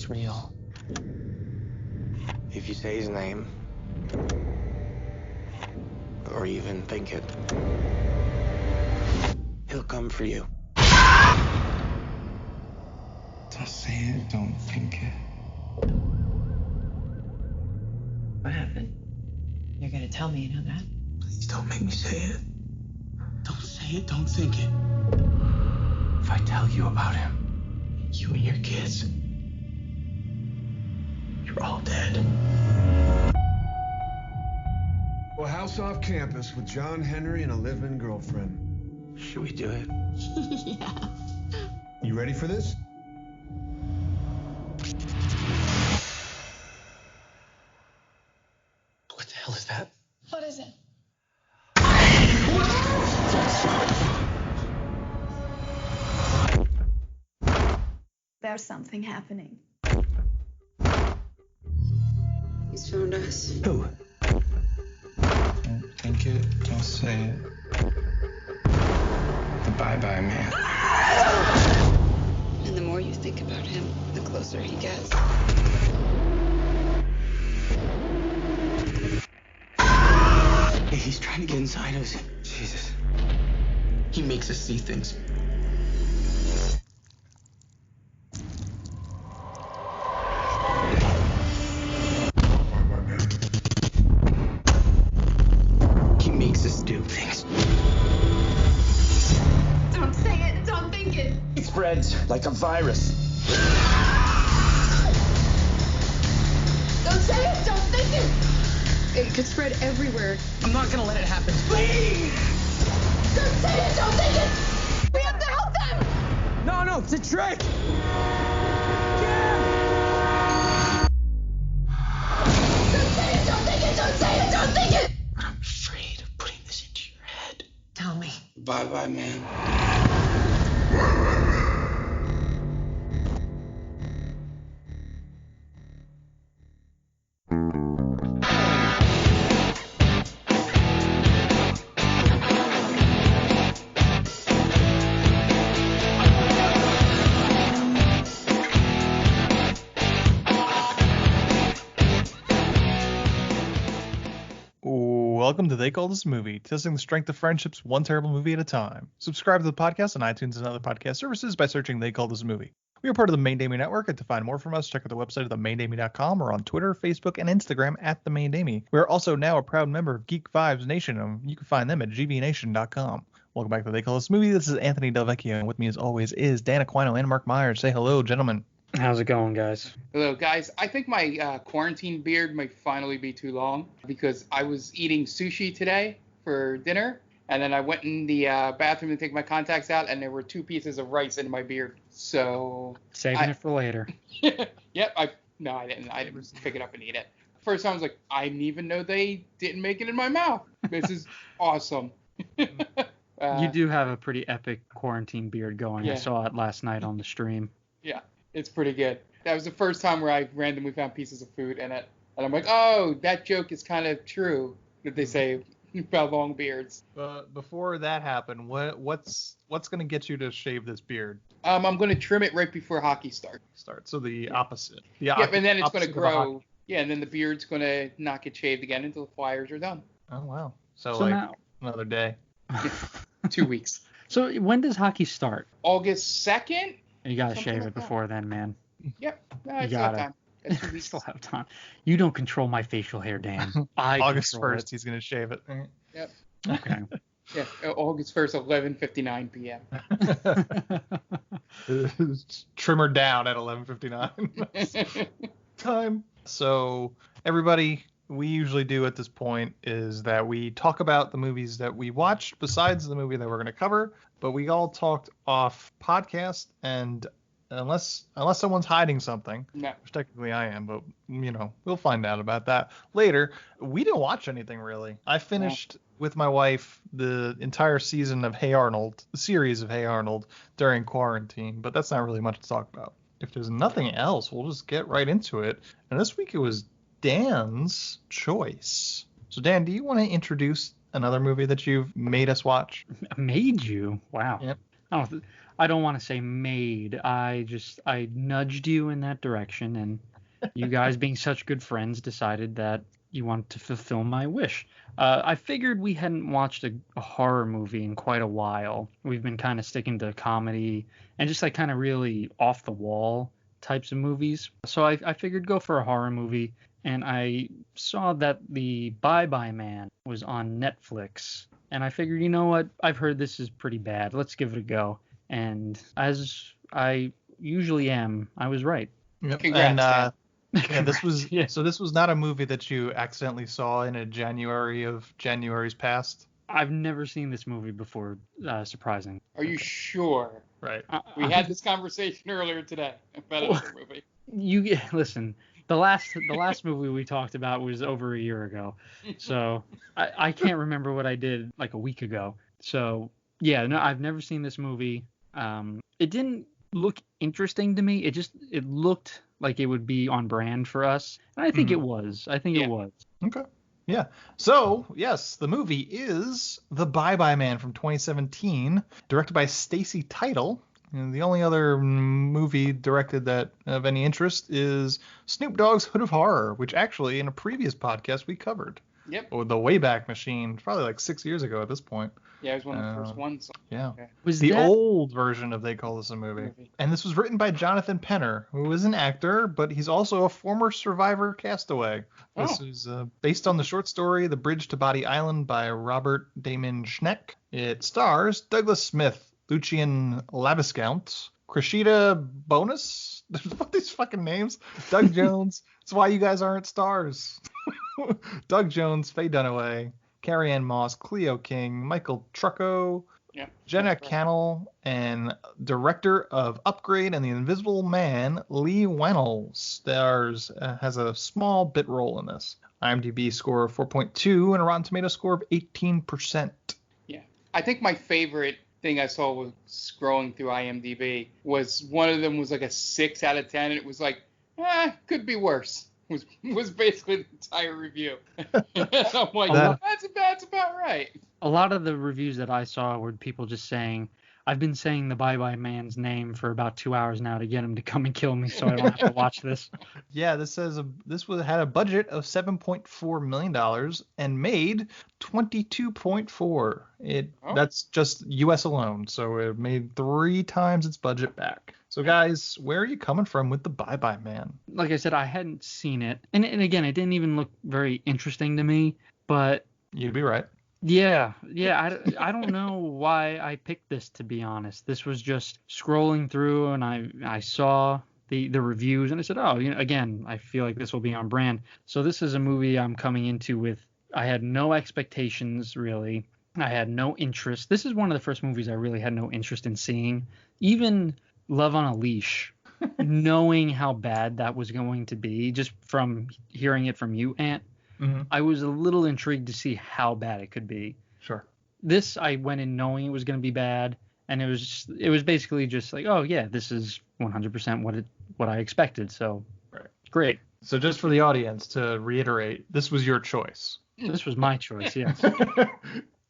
is real. If you say his name, or even think it, he'll come for you. Don't say it, don't think it. What happened? You're gonna tell me, you know that? Please don't make me say it. Don't say it, don't think it. If I tell you about him, you and your kids, you're all dead. A house off campus with John Henry and a live-in girlfriend. Should we do it? Yeah. You ready for this? What the hell is that? What is it? There's something happening. He's found us. Who? Don't think it, don't say it. The bye-bye man. And the more you think about him, the closer he gets. Hey, he's trying to get inside us. Jesus. He makes us see things. He makes us do things. Don't say it, don't think it. It spreads like a virus. Don't say it, don't think it. It could spread everywhere. I'm not gonna let it happen. Please! Don't say it, don't think it. We have to help them. No, it's a trick! Don't say it, don't think it, don't say it, don't think it. I'm afraid of putting this into your head. Tell me. Bye-bye, man. Welcome to They Call This Movie, testing the strength of friendships one terrible movie at a time. Subscribe to the podcast on iTunes and other podcast services by searching They Call This Movie. We are part of the Main Damie Network, and to find more from us, check out the website at themaindamie.com or on Twitter, Facebook, and Instagram at The Main Damie. We are also now a proud member of Geek Vibes Nation, and you can find them at gbnation.com. Welcome back to They Call This Movie. This is Anthony Del Vecchio, and with me as always is Dan Aquino and Mark Myers. Say hello, gentlemen. How's it going, guys? Hello, guys. I think my quarantine beard might finally be too long because I was eating sushi today for dinner, and then I went in the bathroom to take my contacts out, and there were 2 pieces of rice in my beard. So Saving it for later. Yep. I didn't. I didn't pick it up and eat it. First time I was like, I didn't even know they didn't make it in my mouth. This is awesome. You do have a pretty epic quarantine beard going. Yeah. I saw it last night on the stream. Yeah, it's pretty good. That was the first time where I randomly found pieces of food in it. And I'm like, oh, that joke is kind of true that they say about long beards. Before that happened, what's going to get you to shave this beard? I'm going to trim it right before hockey starts. So the opposite. Yep, and then it's going to opposite of grow. Yeah, and then the beard's going to not get shaved again until the Flyers are done. Oh, wow. So So like now- another day. 2 weeks. So when does hockey start? August 2nd? You gotta Something shave like it that. before then, man. Yep. No, You I still have gotta. time. Got 2 You weeks. still have time. You don't control my facial hair, Dan. I August control 1st, he's going to shave it. Yep. it. Okay. Yeah, August 1st, 11:59 p.m. Trimmer down at 11:59. Time. So everybody, we usually do at this point is that we talk about the movies that we watched besides the movie that we're going to cover, but we all talked off podcast, and unless someone's hiding something, No. which technically I am, but we'll find out about that later. We didn't watch anything really. I finished with my wife the entire season of Hey Arnold, the series of Hey Arnold during quarantine, but that's not really much to talk about. If there's nothing else, we'll just get right into it. And this week it was Dan's choice. So Dan, do you want to introduce another movie that you've made us watch? Made you? Wow. Yep. I don't want to say made. I nudged you in that direction, and you guys, being such good friends, decided that you wanted to fulfill my wish. I figured we hadn't watched a horror movie in quite a while. We've been kind of sticking to comedy and just like kind of really off the wall types of movies. So I figured go for a horror movie, and I saw that the Bye Bye Man was on Netflix. And I figured, you know what? I've heard this is pretty bad. Let's give it a go. And as I usually am, I was right. Yep. Congrats, and this was So this was not a movie that you accidentally saw in a January of January's past. I've never seen this movie before. Surprising. Are you sure? Right. We had this conversation earlier today about another movie. Listen. The last movie we talked about was over a year ago, so I can't remember what I did like a week ago. So yeah, no, I've never seen this movie. It didn't look interesting to me. It looked like it would be on brand for us, and I think it was. It was. Okay. Yeah. So, yes, the movie is The Bye Bye Man from 2017, directed by Stacy Title. And the only other movie directed that of any interest is Snoop Dogg's Hood of Horror, which actually in a previous podcast we covered. Yep. Or the Wayback Machine, probably like 6 years ago at this point. Yeah, it was one of the first ones. Yeah. Okay. Was the that... old version of They Call This a Movie. And this was written by Jonathan Penner, who is an actor, but he's also a former survivor castaway. This is based on the short story The Bridge to Body Island by Robert Damon Schneck. It stars Douglas Smith, Lucian Labiscount, Cressida Bonus. What these fucking names? Doug Jones. That's why you guys aren't stars. Doug Jones, Faye Dunaway, Carrie Ann Moss, Cleo King, Michael Trucco, Jenna Cannell, and director of Upgrade and The Invisible Man, Lee Wannell, has a small bit role in this. IMDb score of 4.2 and a Rotten Tomato score of 18%. Yeah. I think my favorite thing I saw was scrolling through IMDb was one of them was like a 6 out of 10. And it was like, could be worse. Was basically the entire review. I'm like, that's about right. A lot of the reviews that I saw were people just saying, I've been saying the Bye Bye Man's name for about 2 hours now to get him to come and kill me, so I don't have to watch this. Yeah, this says had a budget of $7.4 million and made $22.4. That's just U.S. alone, so it made 3 times its budget back. So guys, where are you coming from with the Bye Bye Man? Like I said, I hadn't seen it, and again, it didn't even look very interesting to me. But you'd be right. Yeah. I don't know why I picked this, to be honest. This was just scrolling through, and I saw the reviews, and I said, again, I feel like this will be on brand. So this is a movie I'm coming into with. I had no expectations really. I had no interest. This is one of the first movies I really had no interest in seeing. Even Love on a Leash, knowing how bad that was going to be, just from hearing it from you, Ant, I was a little intrigued to see how bad it could be. Sure. This, I went in knowing it was going to be bad, and it was basically just like, oh yeah, this is 100% what I expected. So great. So just for the audience to reiterate, this was your choice. This was my choice, yes.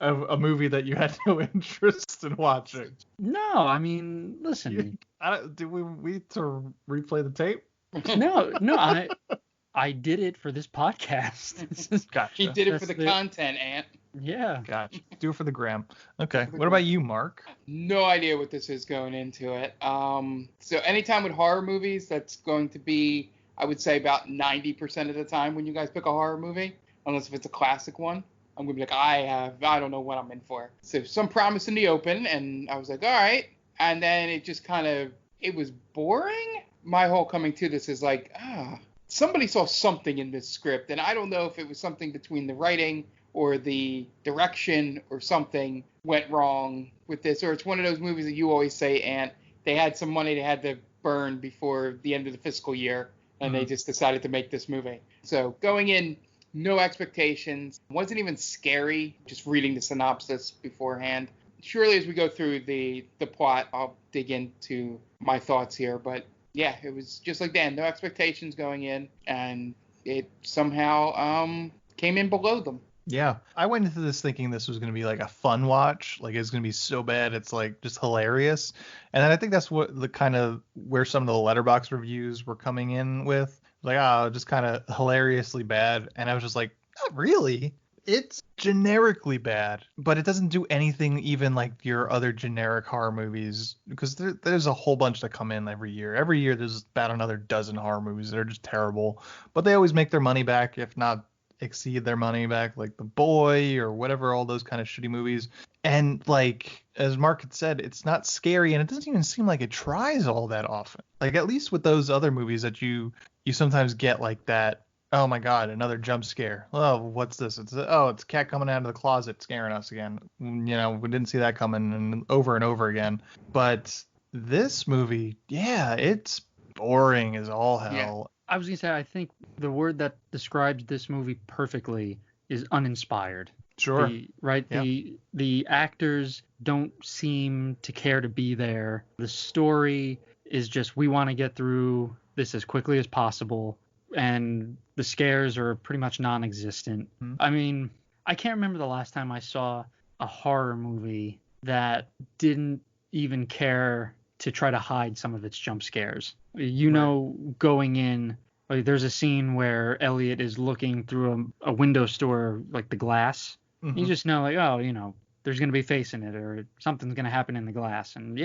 A movie that you had no interest in watching. No, I mean, listen. Do we need to replay the tape? No, I did it for this podcast. Gotcha. He did it for the content, Ant. Yeah. Gotcha. Do it for the gram. Okay. What about you, Mark? No idea what this is going into it. So anytime with horror movies, that's going to be, I would say, about 90% of the time when you guys pick a horror movie, unless if it's a classic one. I'm going to be like, I don't know what I'm in for. So some promise in the open, and I was like, all right. And then it just it was boring. My whole coming to this is like, somebody saw something in this script, and I don't know if it was something between the writing or the direction or something went wrong with this, or it's one of those movies that you always say, Ant, they had some money they had to burn before the end of the fiscal year, and they just decided to make this movie. So going in, no expectations, wasn't even scary, just reading the synopsis beforehand. Surely as we go through the plot, I'll dig into my thoughts here, but yeah, it was just like Dan, no expectations going in, and it somehow came in below them. Yeah, I went into this thinking this was going to be like a fun watch, like it's going to be so bad it's like just hilarious. And then I think that's what the kind of where some of the letterbox reviews were coming in with, like, oh, just kind of hilariously bad. And I was just like, not really. It's generically bad, but it doesn't do anything even like your other generic horror movies, because there's a whole bunch that come in every year. Every year there's about another dozen horror movies that are just terrible, but they always make their money back, if not exceed their money back, like The Boy or whatever, all those kind of shitty movies. And like as Mark had said, it's not scary, and it doesn't even seem like it tries all that often. Like at least with those other movies that you sometimes get like that, oh my god, another jump scare. Oh, what's this? It's a cat coming out of the closet scaring us again. We didn't see that coming, and over again. But this movie, yeah, it's boring as all hell. Yeah. I was gonna say, I think the word that describes this movie perfectly is uninspired. Sure. Yeah. The actors don't seem to care to be there. The story is just, we want to get through this as quickly as possible, and the scares are pretty much non-existent. Mm-hmm. I mean, I can't remember the last time I saw a horror movie that didn't even care to try to hide some of its jump scares. Going in, like, there's a scene where Elliot is looking through a window store, like the glass. Mm-hmm. You just know, like, oh, there's going to be a face in it, or something's going to happen in the glass. And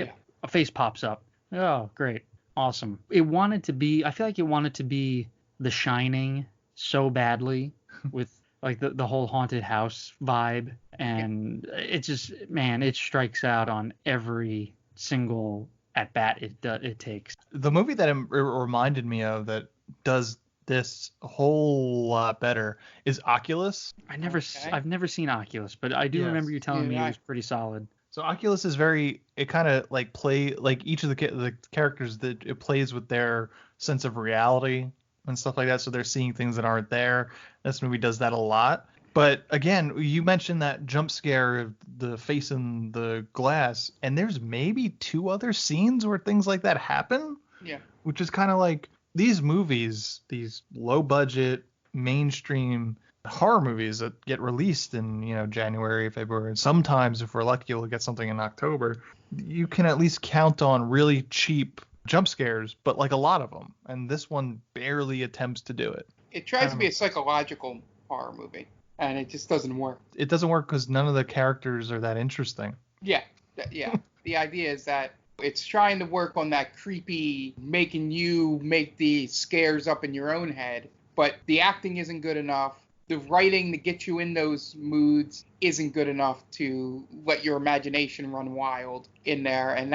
a face pops up. Oh, great. Awesome. I feel like it wanted to be The Shining so badly, with like the whole haunted house vibe. And it just, man, it strikes out on every single at bat it takes. The movie that it reminded me of that does this a whole lot better is Oculus. I've never seen Oculus, but I do remember you telling me it was pretty solid. So Oculus is it kind of like play like each of the characters, that it plays with their sense of reality and stuff like that. So they're seeing things that aren't there. This movie does that a lot. But again, you mentioned that jump scare of the face in the glass, and there's maybe 2 other scenes where things like that happen. Yeah. Which is kind of like these movies, these low budget mainstream horror movies that get released in, January, February. Sometimes if we're lucky, we'll get something in October. You can at least count on really cheap jump scares, but like a lot of them. And this one barely attempts to do it. It tries to be a psychological horror movie, and it just doesn't work. It doesn't work because none of the characters are that interesting. Yeah. The idea is that it's trying to work on that creepy, making you make the scares up in your own head, but the acting isn't good enough. The writing to get you in those moods isn't good enough to let your imagination run wild in there. And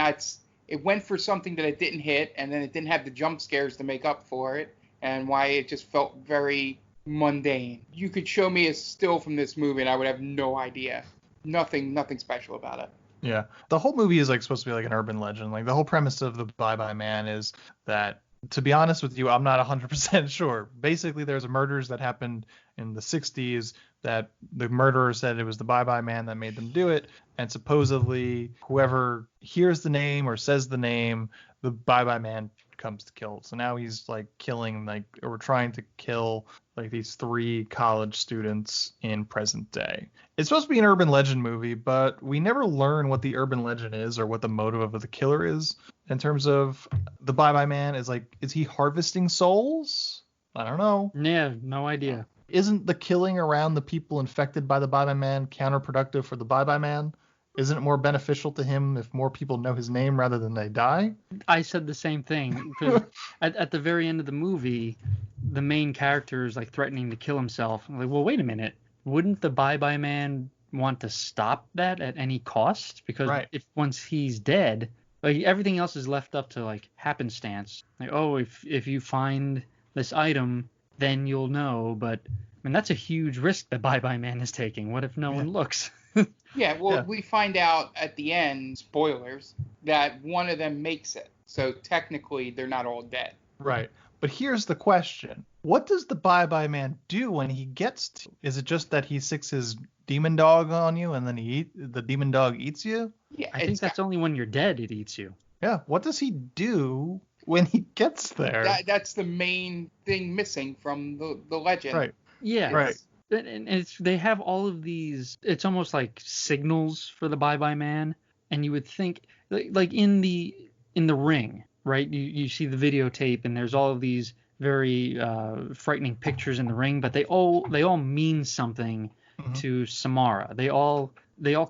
it went for something that it didn't hit, and then it didn't have the jump scares to make up for it, and why it just felt very mundane. You could show me a still from this movie, and I would have no idea. Nothing special about it. Yeah. The whole movie is like supposed to be like an urban legend. Like the whole premise of the Bye Bye Man is that, to be honest with you, I'm not 100% sure. Basically, there's murders that happened in the 60s that the murderer said it was the Bye Bye Man that made them do it. And supposedly whoever hears the name or says the name, the Bye Bye Man comes to kill. So now he's like killing, or trying to kill like these 3 college students in present day. It's supposed to be an urban legend movie, but we never learn what the urban legend is or what the motive of the killer is. In terms of the Bye Bye Man, is he harvesting souls? I don't know. Yeah, no idea. Isn't the killing around the people infected by the Bye Bye Man counterproductive for the Bye Bye Man? Isn't it more beneficial to him if more people know his name rather than they die? I said the same thing. Because at the very end of the movie, the main character is like threatening to kill himself. I'm like, well, wait a minute. Wouldn't the Bye Bye Man want to stop that at any cost? Because if once he's dead, like everything else is left up to like happenstance. Like, oh, if you find this item, then you'll know. But I mean, that's a huge risk that Bye Bye Man is taking. What if no one looks? We find out at the end, spoilers, that one of them makes it. So technically, they're not all dead. Right. But here's the question. What does the Bye Bye Man do when he gets to? Is it just that he sicks his demon dog on you and then the demon dog eats you? Yeah, I think that's only when you're dead it eats you. Yeah. What does he do when he gets there? That's the main thing missing from the legend. Right. Yeah. Right. And they have all of these. It's almost like signals for the Bye Bye Man, and you would think like in the Ring, right? You see the videotape, and there's all of these very frightening pictures in the Ring, but they all mean something to Samara. They all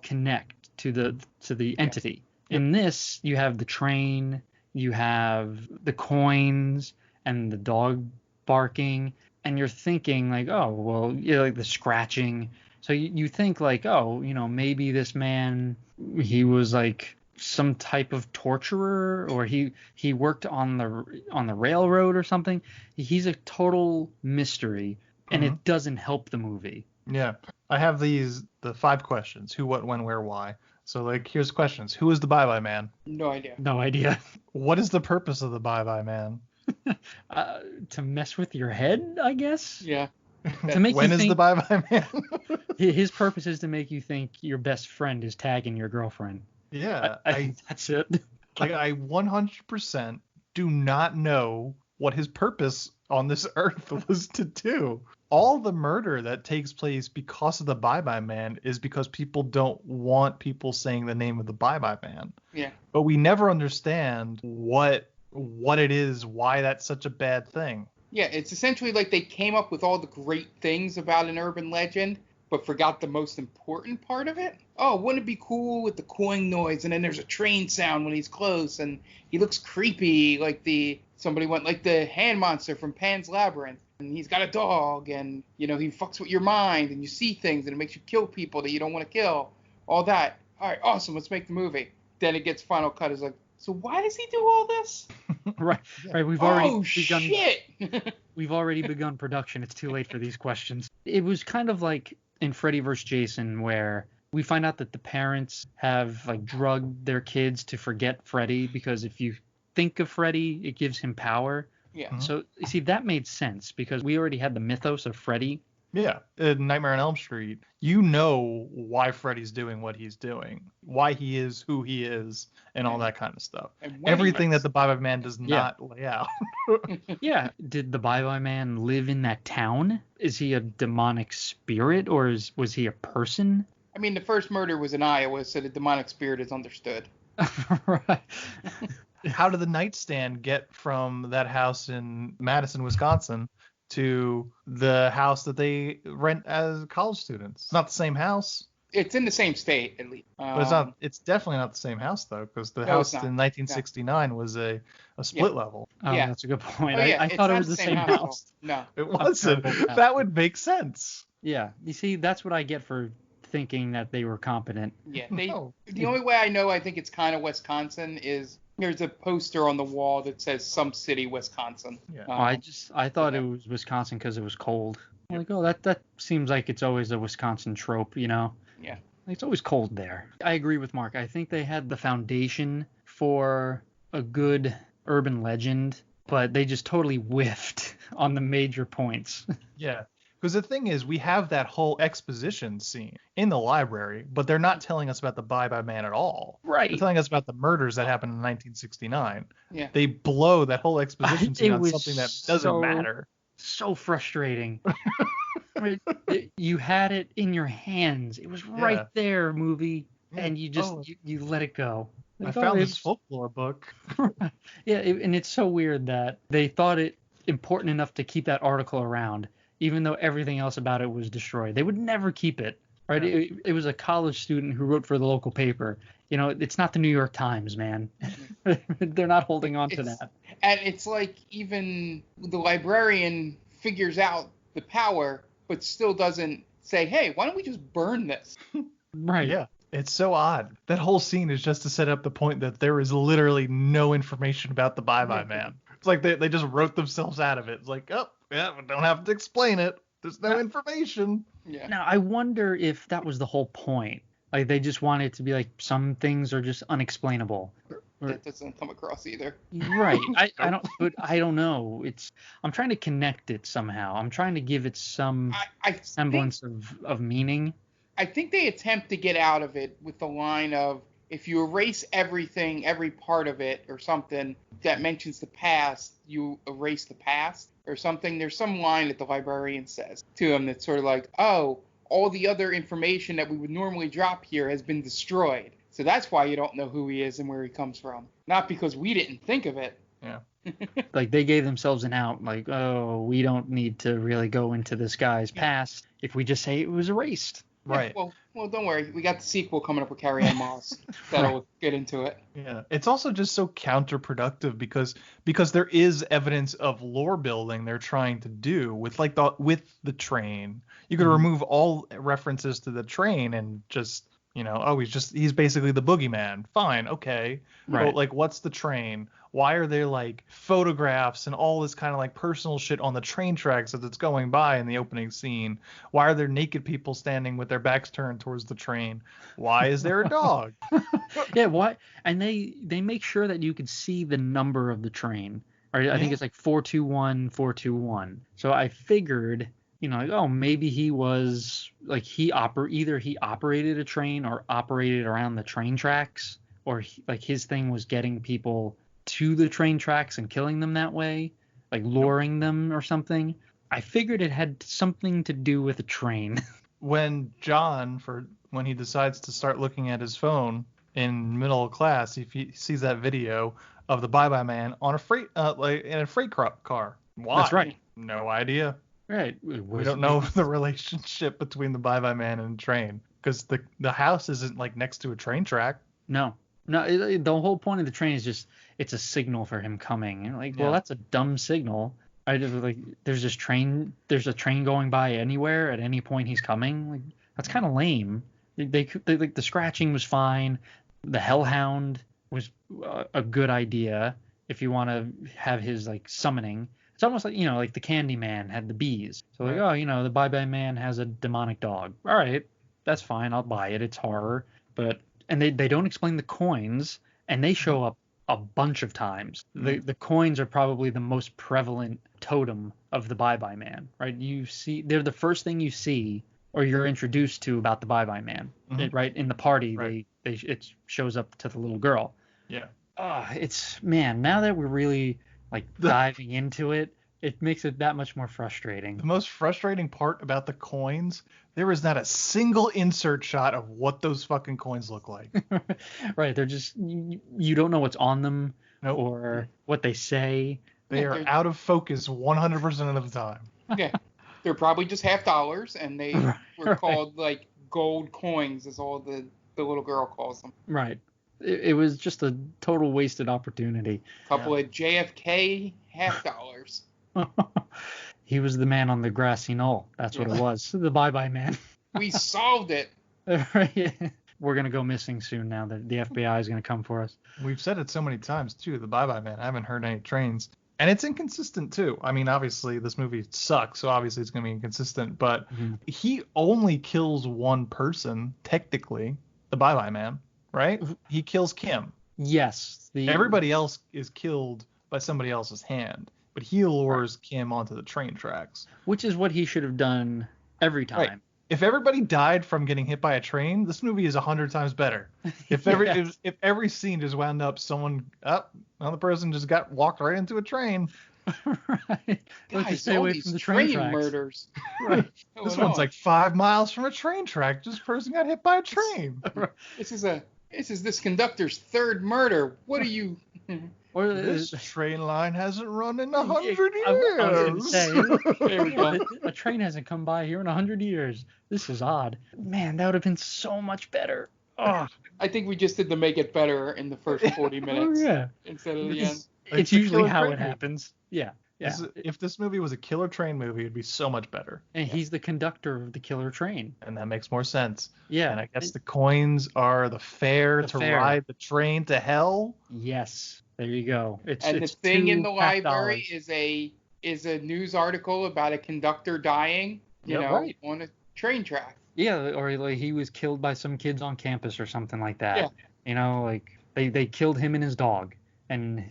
connect to the entity. In this, you have the train, you have the coins, and the dog barking, and you're thinking like, oh, well, like the scratching. So you think like, oh, maybe this man, he was like some type of torturer, or he worked on the railroad or something. He's a total mystery, and it doesn't help the movie. Yeah. I have the 5 questions: who, what, when, where, why. So like, here's the questions: who is the Bye Bye Man? No idea. No idea. What is the purpose of the Bye Bye Man? To mess with your head, I guess. Yeah. To make when you is think, the Bye Bye Man? His purpose is to make you think your best friend is tagging your girlfriend. Yeah. I think that's it. Like, I 100% do not know what his purpose on this earth was to do. All the murder that takes place because of the Bye Bye Man is because people don't want people saying the name of the Bye Bye Man. Yeah. But we never understand what it is, why that's such a bad thing. Yeah, it's essentially like they came up with all the great things about an urban legend, but forgot the most important part of it. Oh, wouldn't it be cool with the coin noise, and then there's a train sound when he's close, and he looks creepy, like somebody went like the hand monster from Pan's Labyrinth, and he's got a dog, and he fucks with your mind, and you see things, and it makes you kill people that you don't want to kill. All that. All right, awesome. Let's make the movie. Then it gets final cut. Is like, so why does he do all this? Right. We've already begun. Shit. We've already begun production. It's too late for these questions. It was kind of like in Freddy vs. Jason, where we find out that the parents have like drugged their kids to forget Freddy, because if you think of Freddy, it gives him power. Yeah. So you see, that made sense because we already had the mythos of Freddy. Yeah, in Nightmare on Elm Street, you know why Freddy's doing what he's doing, why he is who he is, and all that kind of stuff. Everything that the Bye Bye Man does not lay out. Yeah. Did the Bye Bye Man live in that town? Is he a demonic spirit, or was he a person? I mean, the first murder was in Iowa, so the demonic spirit is understood. Right. How did the nightstand get from that house in Madison, Wisconsin, to the house that they rent as college students? It's not the same house. It's in the same state, at least. But it's not. It's definitely not the same house, though, because the house in 1969 was a split level. Oh, Yeah. That's a good point. Oh, yeah, I thought it not was the same house. No. It wasn't. That would make sense. Yeah. You see, that's what I get for thinking that they were competent. Yeah. The only way I know I think it's kind of Wisconsin is there's a poster on the wall that says some city, Wisconsin. Yeah. I thought it was Wisconsin because it was cold. I'm like, oh, that seems like it's always a Wisconsin trope, Yeah. It's always cold there. I agree with Mark. I think they had the foundation for a good urban legend, but they just totally whiffed on the major points. Yeah. Because the thing is, we have that whole exposition scene in the library, but they're not telling us about the Bye Bye Man at all. Right. They're telling us about the murders that happened in 1969. Yeah. They blow that whole exposition scene on something that doesn't matter. So frustrating. You had it in your hands. It was right there, movie, and you just you let it go. I found this folklore book. Yeah, and it's so weird that they thought it important enough to keep that article around, even though everything else about it was destroyed. They would never keep it. Right? Yeah. It was a college student who wrote for the local paper. It's not the New York Times, man. They're not holding on to that. And it's like even the librarian figures out the power, but still doesn't say, hey, why don't we just burn this? Right. Yeah. It's so odd. That whole scene is just to set up the point that there is literally no information about the Bye Bye Man. It's like they just wrote themselves out of it. It's like, oh, yeah, we don't have to explain it. There's no information. Yeah. Now, I wonder if that was the whole point. Like, they just wanted it to be like, some things are just unexplainable. That doesn't come across either. Right. I don't know. I'm trying to connect it somehow. I'm trying to give it some semblance of meaning. I think they attempt to get out of it with the line of, if you erase everything, every part of it or something that mentions the past, you erase the past. or something. There's some line that the librarian says to him that's sort of like, oh, all the other information that we would normally drop here has been destroyed. So that's why you don't know who he is and where he comes from. Not because we didn't think of it. Yeah. Like, they gave themselves an out, like, oh, we don't need to really go into this guy's past if we just say it was erased. Right. Yeah, well, don't worry. We got the sequel coming up with Carrie Ann Moss. That'll get into it. Yeah. It's also just so counterproductive because there is evidence of lore building they're trying to do with the train. You could remove all references to the train and just, he's basically the boogeyman. Fine, okay. Right. But like, what's the train? Why are there like photographs and all this kind of like personal shit on the train tracks as it's going by in the opening scene? Why are there naked people standing with their backs turned towards the train? Why is there a dog? Yeah, why? And they make sure that you can see the number of the train. Right? I think it's like 421, 421. So I figured, like, oh, maybe he was like either he operated a train or operated around the train tracks, or like his thing was getting people to the train tracks and killing them that way, like luring them or something. I figured it had something to do with a train. When when he decides to start looking at his phone in middle of class, he sees that video of the Bye-Bye Man on a freight in a freight car. Why? That's right. No idea. Right. We don't know the relationship between the Bye-Bye Man and the train, because the house isn't like next to a train track. No, the whole point of the train is just it's a signal for him coming. And like, well, that's a dumb signal. I just like there's a train going by anywhere at any point he's coming. Like, that's kind of lame. They like, the scratching was fine. The Hellhound was a good idea if you want to have his like summoning. It's almost like, like the Candyman had the bees. So like, oh, the Bye-Bye Man has a demonic dog. All right, that's fine. I'll buy it. It's horror. And they don't explain the coins, and they show up a bunch of times. The coins are probably the most prevalent totem of the Bye-Bye Man, right? They're the first thing you see or you're introduced to about the Bye-Bye Man, right? In the party, right. It shows up to the little girl. Yeah. Now that we're really like diving into it, it makes it that much more frustrating. The most frustrating part about the coins, there is not a single insert shot of what those fucking coins look like. Right. They're just, you don't know what's on them or what they say. They are out of focus 100% of the time. Okay. They're probably just $50, and they were called like gold coins, is all the little girl calls them. Right. It was just a total wasted opportunity. A couple of JFK $50. He was the man on the grassy knoll. That's what it was. The Bye-Bye Man. We solved it. We're going to go missing soon now that the FBI is going to come for us. We've said it so many times, too, the Bye-Bye Man. I haven't heard any trains. And it's inconsistent, too. I mean, obviously, this movie sucks, so obviously it's going to be inconsistent. But he only kills one person, technically, the Bye-Bye Man, right? He kills Kim. Yes. Everybody else is killed by somebody else's hand. But he lures Kim onto the train tracks. Which is what he should have done every time. Right. If everybody died from getting hit by a train, this movie is 100 times better. If every scene just wound up another person just walked right into a train. Right. Guys, stay away from the train murders. Right. This one's like 5 miles from a train track. Just a person got hit by a train. This is this conductor's third murder. What are you? This train line hasn't run in 100 years. I was going to say, there we go. A train hasn't come by here in 100 years. This is odd. Man, that would have been so much better. Oh. I think we just did the make it better in the first 40 minutes instead of the end. It's usually how it happens. Yeah. Yeah. If this movie was a killer train movie, it'd be so much better. And he's the conductor of the killer train. And that makes more sense. Yeah. And I guess the coins are the fare to ride the train to hell. Yes. There you go. The thing in the library is a news article about a conductor dying, on a train track. Yeah, or like he was killed by some kids on campus or something like that. Yeah. Like they killed him and his dog, and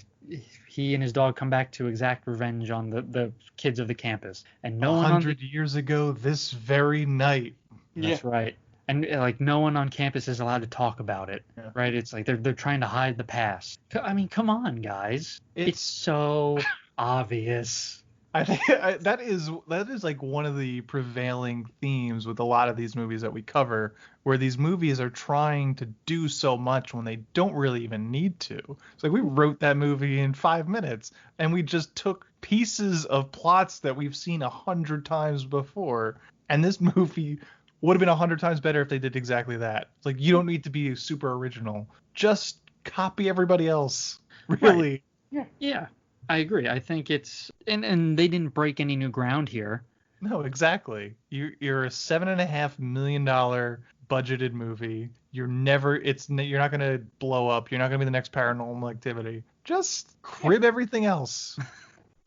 he and his dog come back to exact revenge on the kids of the campus. And no 100 years ago this very night. That's right. And like no one on campus is allowed to talk about it, right? It's like they're trying to hide the past. I mean, come on, guys. It's so obvious. I think that is like one of the prevailing themes with a lot of these movies that we cover, where these movies are trying to do so much when they don't really even need to. It's like we wrote that movie in 5 minutes, and we just took pieces of plots that we've seen 100 times before, and this movie would have been 100 times better if they did exactly that. It's like, you don't need to be super original. Just copy everybody else. Really. Right. Yeah. I agree. I think it's and they didn't break any new ground here. No, exactly. You're a $7.5 million budgeted movie. You're not gonna blow up. You're not gonna be the next Paranormal Activity. Just crib everything else.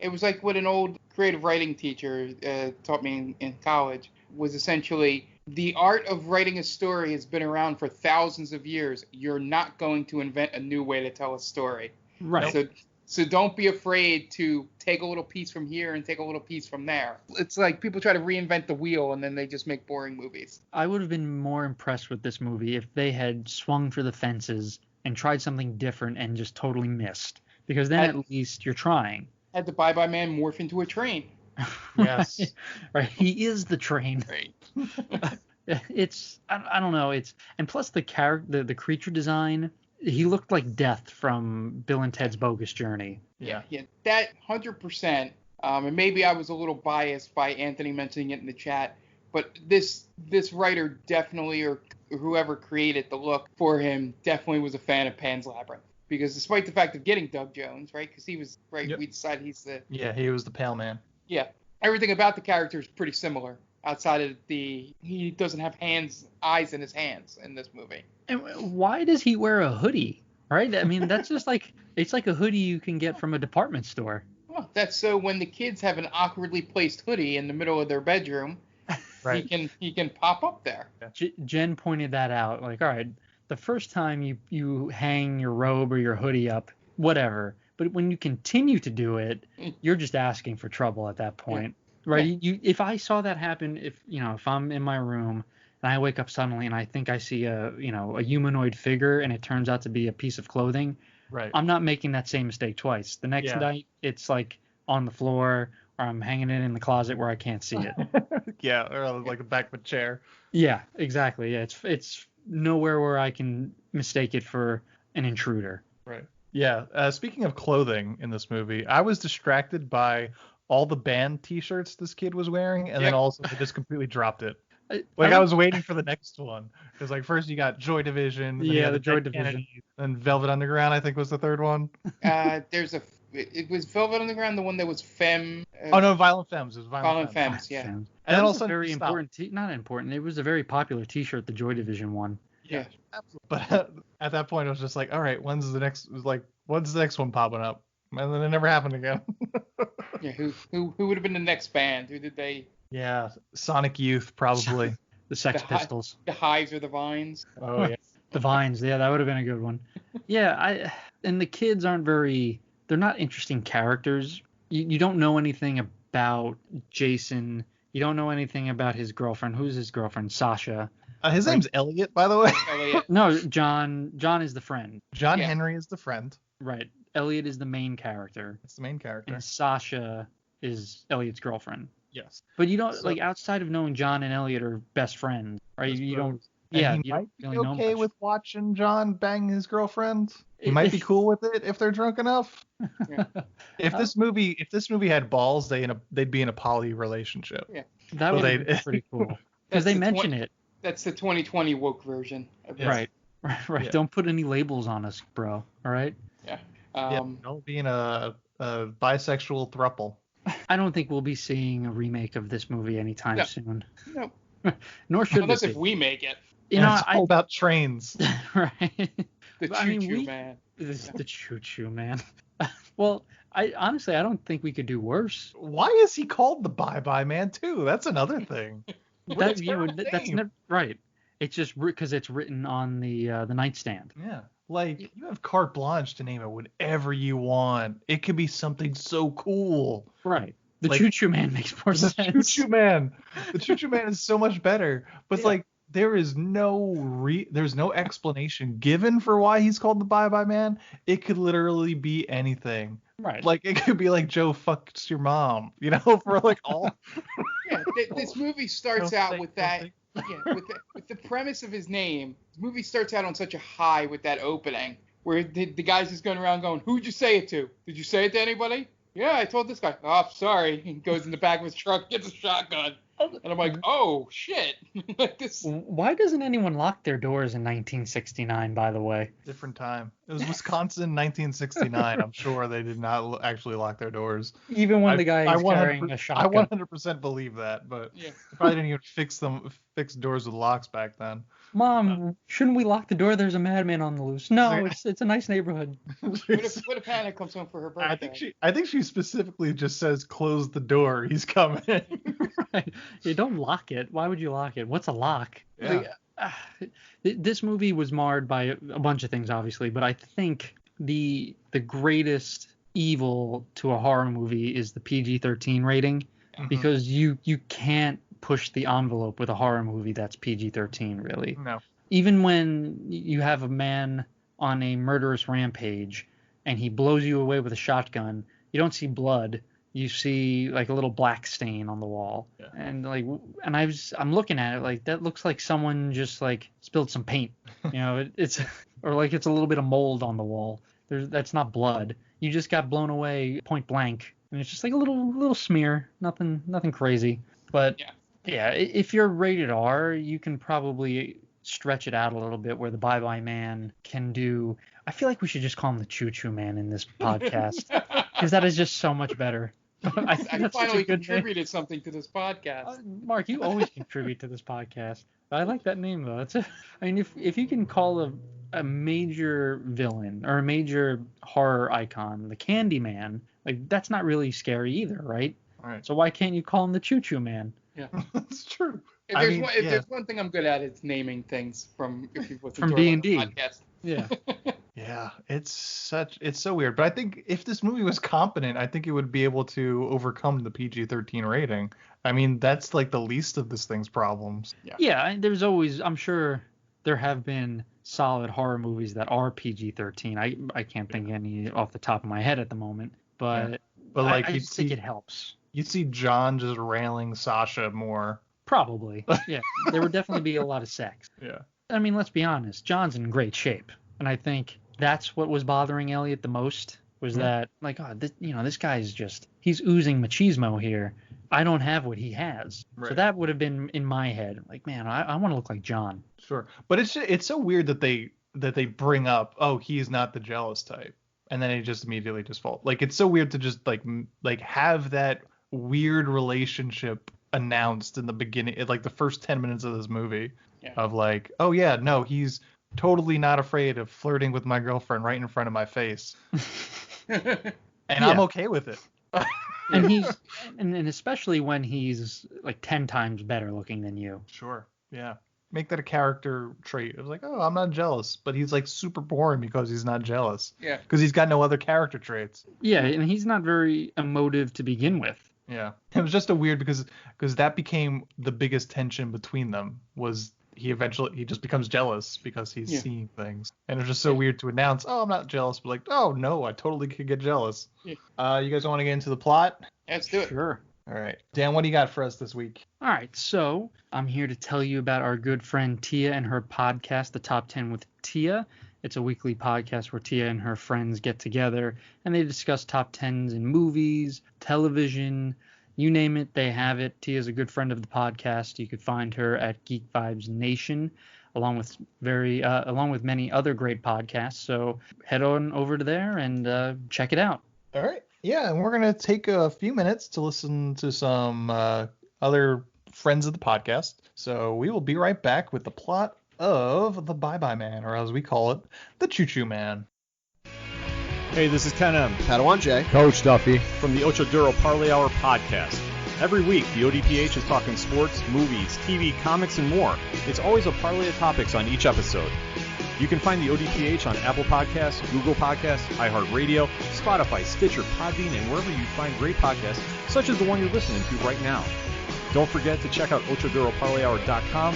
It was like what an old creative writing teacher taught me in college, was essentially the art of writing a story has been around for thousands of years. You're not going to invent a new way to tell a story. Right. So don't be afraid to take a little piece from here and take a little piece from there. It's like people try to reinvent the wheel and then they just make boring movies. I would have been more impressed with this movie if they had swung for the fences and tried something different and just totally missed. Because then at least you're trying. Had the Bye Bye Man morph into a train. Yes. Right. He is the train. Right. It's I don't know. And plus the creature design. He looked like Death from Bill and Ted's Bogus Journey. Yeah, that 100%. And maybe I was a little biased by Anthony mentioning it in the chat, but this writer definitely, or whoever created the look for him, definitely was a fan of Pan's Labyrinth. Because despite the fact of getting Doug Jones, right? Because he was, right, yep. We decided he's the... Yeah, he was the Pale Man. Yeah. Everything about the character is pretty similar. Outside of he doesn't have eyes in his hands in this movie. And why does he wear a hoodie? Right? I mean, that's just like, it's like a hoodie you can get from a department store. Well, that's so when the kids have an awkwardly placed hoodie in the middle of their bedroom, right. he can pop up there. Jen pointed that out. Like, all right, the first time you hang your robe or your hoodie up, whatever. But when you continue to do it, you're just asking for trouble at that point. Yeah. Right. Yeah. If I saw that happen, if I'm in my room and I wake up suddenly and I think I see a humanoid figure and it turns out to be a piece of clothing, right. I'm not making that same mistake twice. The next night it's like on the floor or I'm hanging it in the closet where I can't see it. Yeah, or like the back of a chair. Yeah, exactly. Yeah, it's nowhere where I can mistake it for an intruder. Right. Yeah. Speaking of clothing in this movie, I was distracted by all the band T-shirts this kid was wearing, and then also they just completely dropped it. I was waiting for the next one because like first you got Joy Division, the Joy Division, Kennedy, and Velvet Underground I think was the third one. It was Velvet Underground, the one that was Femme. Oh no, Violent Femmes. It was Violent Femmes, yeah. And then also very important. Not important. It was a very popular T-shirt, the Joy Division one. Yeah, absolutely. But at that point, I was just like, all right, when's the next one popping up? And then it never happened again. Yeah, who would have been the next band? Who did they? Yeah, Sonic Youth probably. The Sex Pistols. The Hives or the Vines. Oh yeah. The Vines. Yeah, that would have been a good one. Yeah, and the kids aren't they're not interesting characters. You don't know anything about Jason. You don't know anything about his girlfriend. Who's his girlfriend? Sasha. His name's Elliot, by the way. Elliot. No, John is the friend. John Henry is the friend. Right. Elliot is the main character. It's the main character. And Sasha is Elliot's girlfriend. Yes. But you don't outside of knowing John and Elliot are best friends, right? You don't. Yeah. He might be okay with watching John bang his girlfriend. He might be cool with it if they're drunk enough. Yeah. If this movie had balls, they'd be in a poly relationship. Yeah. That would be pretty cool. Because they mention it. That's the 2020 woke version. Right. Yeah. Don't put any labels on us, bro. All right. Yeah. Don't be in a bisexual throuple. I don't think we'll be seeing a remake of this movie anytime soon. No. Nor should unless if we make it. It's all about trains. Right. The choo-choo man. The choo-choo man. Well, I don't think we could do worse. Why is he called the Bye-Bye Man too? That's another thing. That's never right. It's just because it's written on the nightstand. Yeah. Like, you have carte blanche to name it whatever you want. It could be something so cool. Right. The Choo-Choo Man makes more sense. The Choo-Choo Man. The Choo-Choo Man is so much better. But it's like, there's no explanation given for why he's called the Bye-Bye Man. It could literally be anything. Right. Like it could be like Joe fucks your mom, for like all. Yeah, this movie starts Don't out say- with don't that. say- Yeah, with the premise of his name. The movie starts out on such a high with that opening, where the guy's just going around going, "Who'd you say it to? Did you say it to anybody?" "Yeah, I told this guy." "Oh, sorry." He goes in the back of his truck, gets a shotgun, and I'm like, "Oh shit!" Like this. Why doesn't anyone lock their doors in 1969? By the way. Different time. It was Wisconsin, 1969. I'm sure they did not actually lock their doors. Even when the guy is 100% carrying a I shotgun. 100% believe that, but Yeah. they probably didn't even fix doors with locks back then. Mom, shouldn't we lock the door? There's a madman on the loose. No, it's a nice neighborhood. What if Hannah comes home for her birthday? I think she specifically just says close the door. He's coming. Right. You don't lock it. Why would you lock it? What's a lock? Yeah. This movie was marred by a bunch of things, obviously, but I think the greatest evil to a horror movie is the PG-13 rating, because you can't push the envelope with a horror movie that's PG-13, really. No. Even when you have a man on a murderous rampage and he blows you away with a shotgun, you don't see blood. You see like a little black stain on the wall. Yeah. And I'm looking at it like that looks like someone just like spilled some paint. It's or like it's a little bit of mold on the wall. That's not blood. You just got blown away point blank, and it's just like a little smear. Nothing crazy. But yeah, if you're rated R, you can probably stretch it out a little bit where the Bye Bye Man can do. I feel like we should just call him the Choo Choo Man in this podcast, because that is just so much better. I finally contributed something to this podcast. Mark, you always contribute to this podcast. I like that name though. If you can call a major villain or a major horror icon the Candyman, like that's not really scary either, right? All right. So why can't you call him the Choo Choo Man? Yeah, That's true. If there's one thing I'm good at, it's naming things from D&D. podcast. Yeah. Yeah, it's so weird. But I think if this movie was competent, I think it would be able to overcome the PG-13 rating. I mean, that's like the least of this thing's problems. Yeah, there's always, I'm sure there have been solid horror movies that are PG-13. I can't think of any off the top of my head at the moment, but like I just think it helps. You'd see John just railing Sasha more. Probably. Yeah, there would definitely be a lot of sex. Yeah. I mean, let's be honest. John's in great shape, and I think that's what was bothering Elliot the most. Was that like, oh, this guy's he's oozing machismo here. I don't have what he has. Right. So that would have been in my head. Like, man, I want to look like John. Sure, but it's so weird that they bring up, oh, he's not the jealous type, and then it just immediately just falls. Like, it's so weird to just like have that weird relationship announced in the beginning, like the first 10 minutes of this movie, of like, oh yeah, no, he's totally not afraid of flirting with my girlfriend right in front of my face. And I'm okay with it. And he's and especially when he's like 10 times better looking than you. Sure. Yeah. Make that a character trait. It was like, oh, I'm not jealous, but he's like super boring because he's not jealous. Yeah. Because he's got no other character traits. Yeah, and he's not very emotive to begin with. Yeah. It was just a weird because that became the biggest tension between them, was he just becomes jealous because he's seeing things. And it was just so weird to announce, oh, I'm not jealous, but like, oh no, I totally could get jealous. Yeah. You guys want to get into the plot? Let's do it. Sure. All right. Dan, what do you got for us this week? All right, so I'm here to tell you about our good friend Tia and her podcast, The Top 10 with Tia. It's a weekly podcast where Tia and her friends get together and they discuss top 10s in movies, television, you name it, they have it. Tia's a good friend of the podcast. You could find her at Geek Vibes Nation, along with many other great podcasts. So head on over to there and check it out. All right. Yeah, and we're going to take a few minutes to listen to some other friends of the podcast. So we will be right back with the plot of The Bye Bye Man, or as we call it, The Choo Choo Man. Hey, this is Ken M. Padawan J. Coach Duffy. From the Ocho Duro Parlay Hour podcast. Every week, the ODPH is talking sports, movies, TV, comics, and more. It's always a parlay of topics on each episode. You can find the ODPH on Apple Podcasts, Google Podcasts, iHeartRadio, Spotify, Stitcher, Podbean, and wherever you find great podcasts, such as the one you're listening to right now. Don't forget to check out OchoDuroParlayHour.com,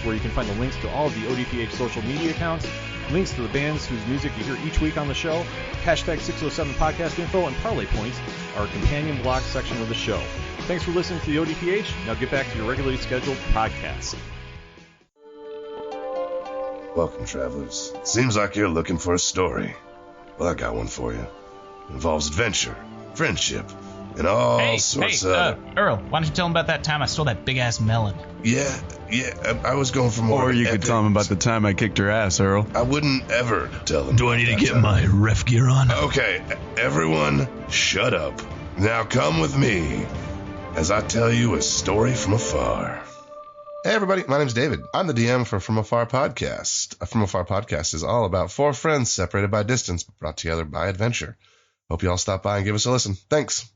where you can find the links to all of the ODPH social media accounts, Links to the bands whose music you hear each week on the show, hashtag 607 podcast info, and parlay points are a companion blog section of the show. Thanks for listening to the ODPH. Now get back to your regularly scheduled podcast. Welcome, travelers. Seems like you're looking for a story. Well, I got one for you. It involves adventure, friendship, and all sorts of... Earl, why don't you tell him about that time I stole that big-ass melon? Yeah, I was going for more... Or you could tell him about the time I kicked her ass, Earl. I wouldn't ever tell him. Do I need to get my ref gear on? Okay, everyone, shut up. Now come with me as I tell you a story from afar. Hey everybody, my name's David. I'm the DM for From Afar Podcast. From Afar Podcast is all about four friends separated by distance, but brought together by adventure. Hope you all stop by and give us a listen. Thanks.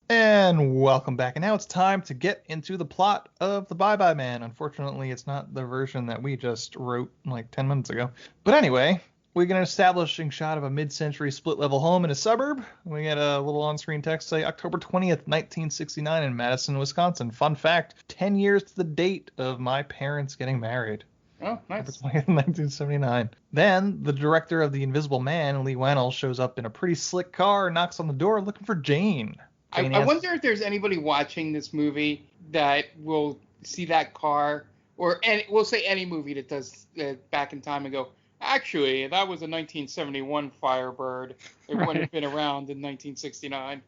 And welcome back. And now it's time to get into the plot of The Bye Bye Man. Unfortunately, it's not the version that we just wrote like 10 minutes ago. But anyway, we get an establishing shot of a mid-century split-level home in a suburb. We get a little on-screen text say October 20th, 1969 in Madison, Wisconsin. Fun fact, 10 years to the date of my parents getting married. Oh, nice. October 20th, 1979. Then the director of The Invisible Man, Lee Wannell, shows up in a pretty slick car and knocks on the door looking for Jane. I wonder if there's anybody watching this movie that will see that car, or we'll say any movie that does back in time and go, actually, that was a 1971 Firebird. It wouldn't have been around in 1969.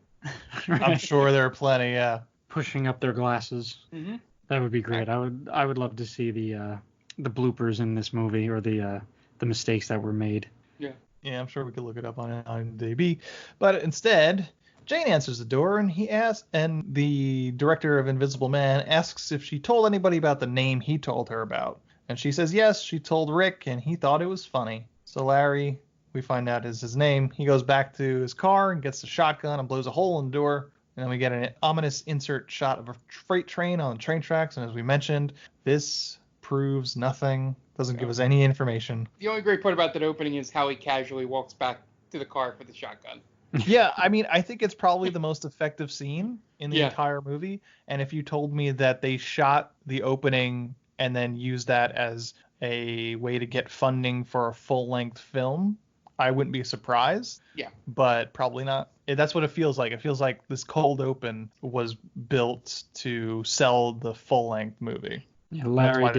I'm sure there are plenty, yeah. Pushing up their glasses. Mm-hmm. That would be great. I would love to see the bloopers in this movie, or the mistakes that were made. Yeah, I'm sure we could look it up on IMDb. But instead, Jane answers the door, and the director of Invisible Man asks if she told anybody about the name he told her about. And she says yes, she told Rick, and he thought it was funny. So Larry, we find out is his name. He goes back to his car and gets the shotgun and blows a hole in the door. And then we get an ominous insert shot of a freight train on the train tracks. And as we mentioned, this proves nothing, doesn't give us any information. The only great part about that opening is how he casually walks back to the car for the shotgun. Yeah, I mean, I think it's probably the most effective scene in the entire movie. And if you told me that they shot the opening and then used that as a way to get funding for a full-length film, I wouldn't be surprised. Yeah. But probably not. That's what it feels like. It feels like this cold open was built to sell the full-length movie. Yeah, Larry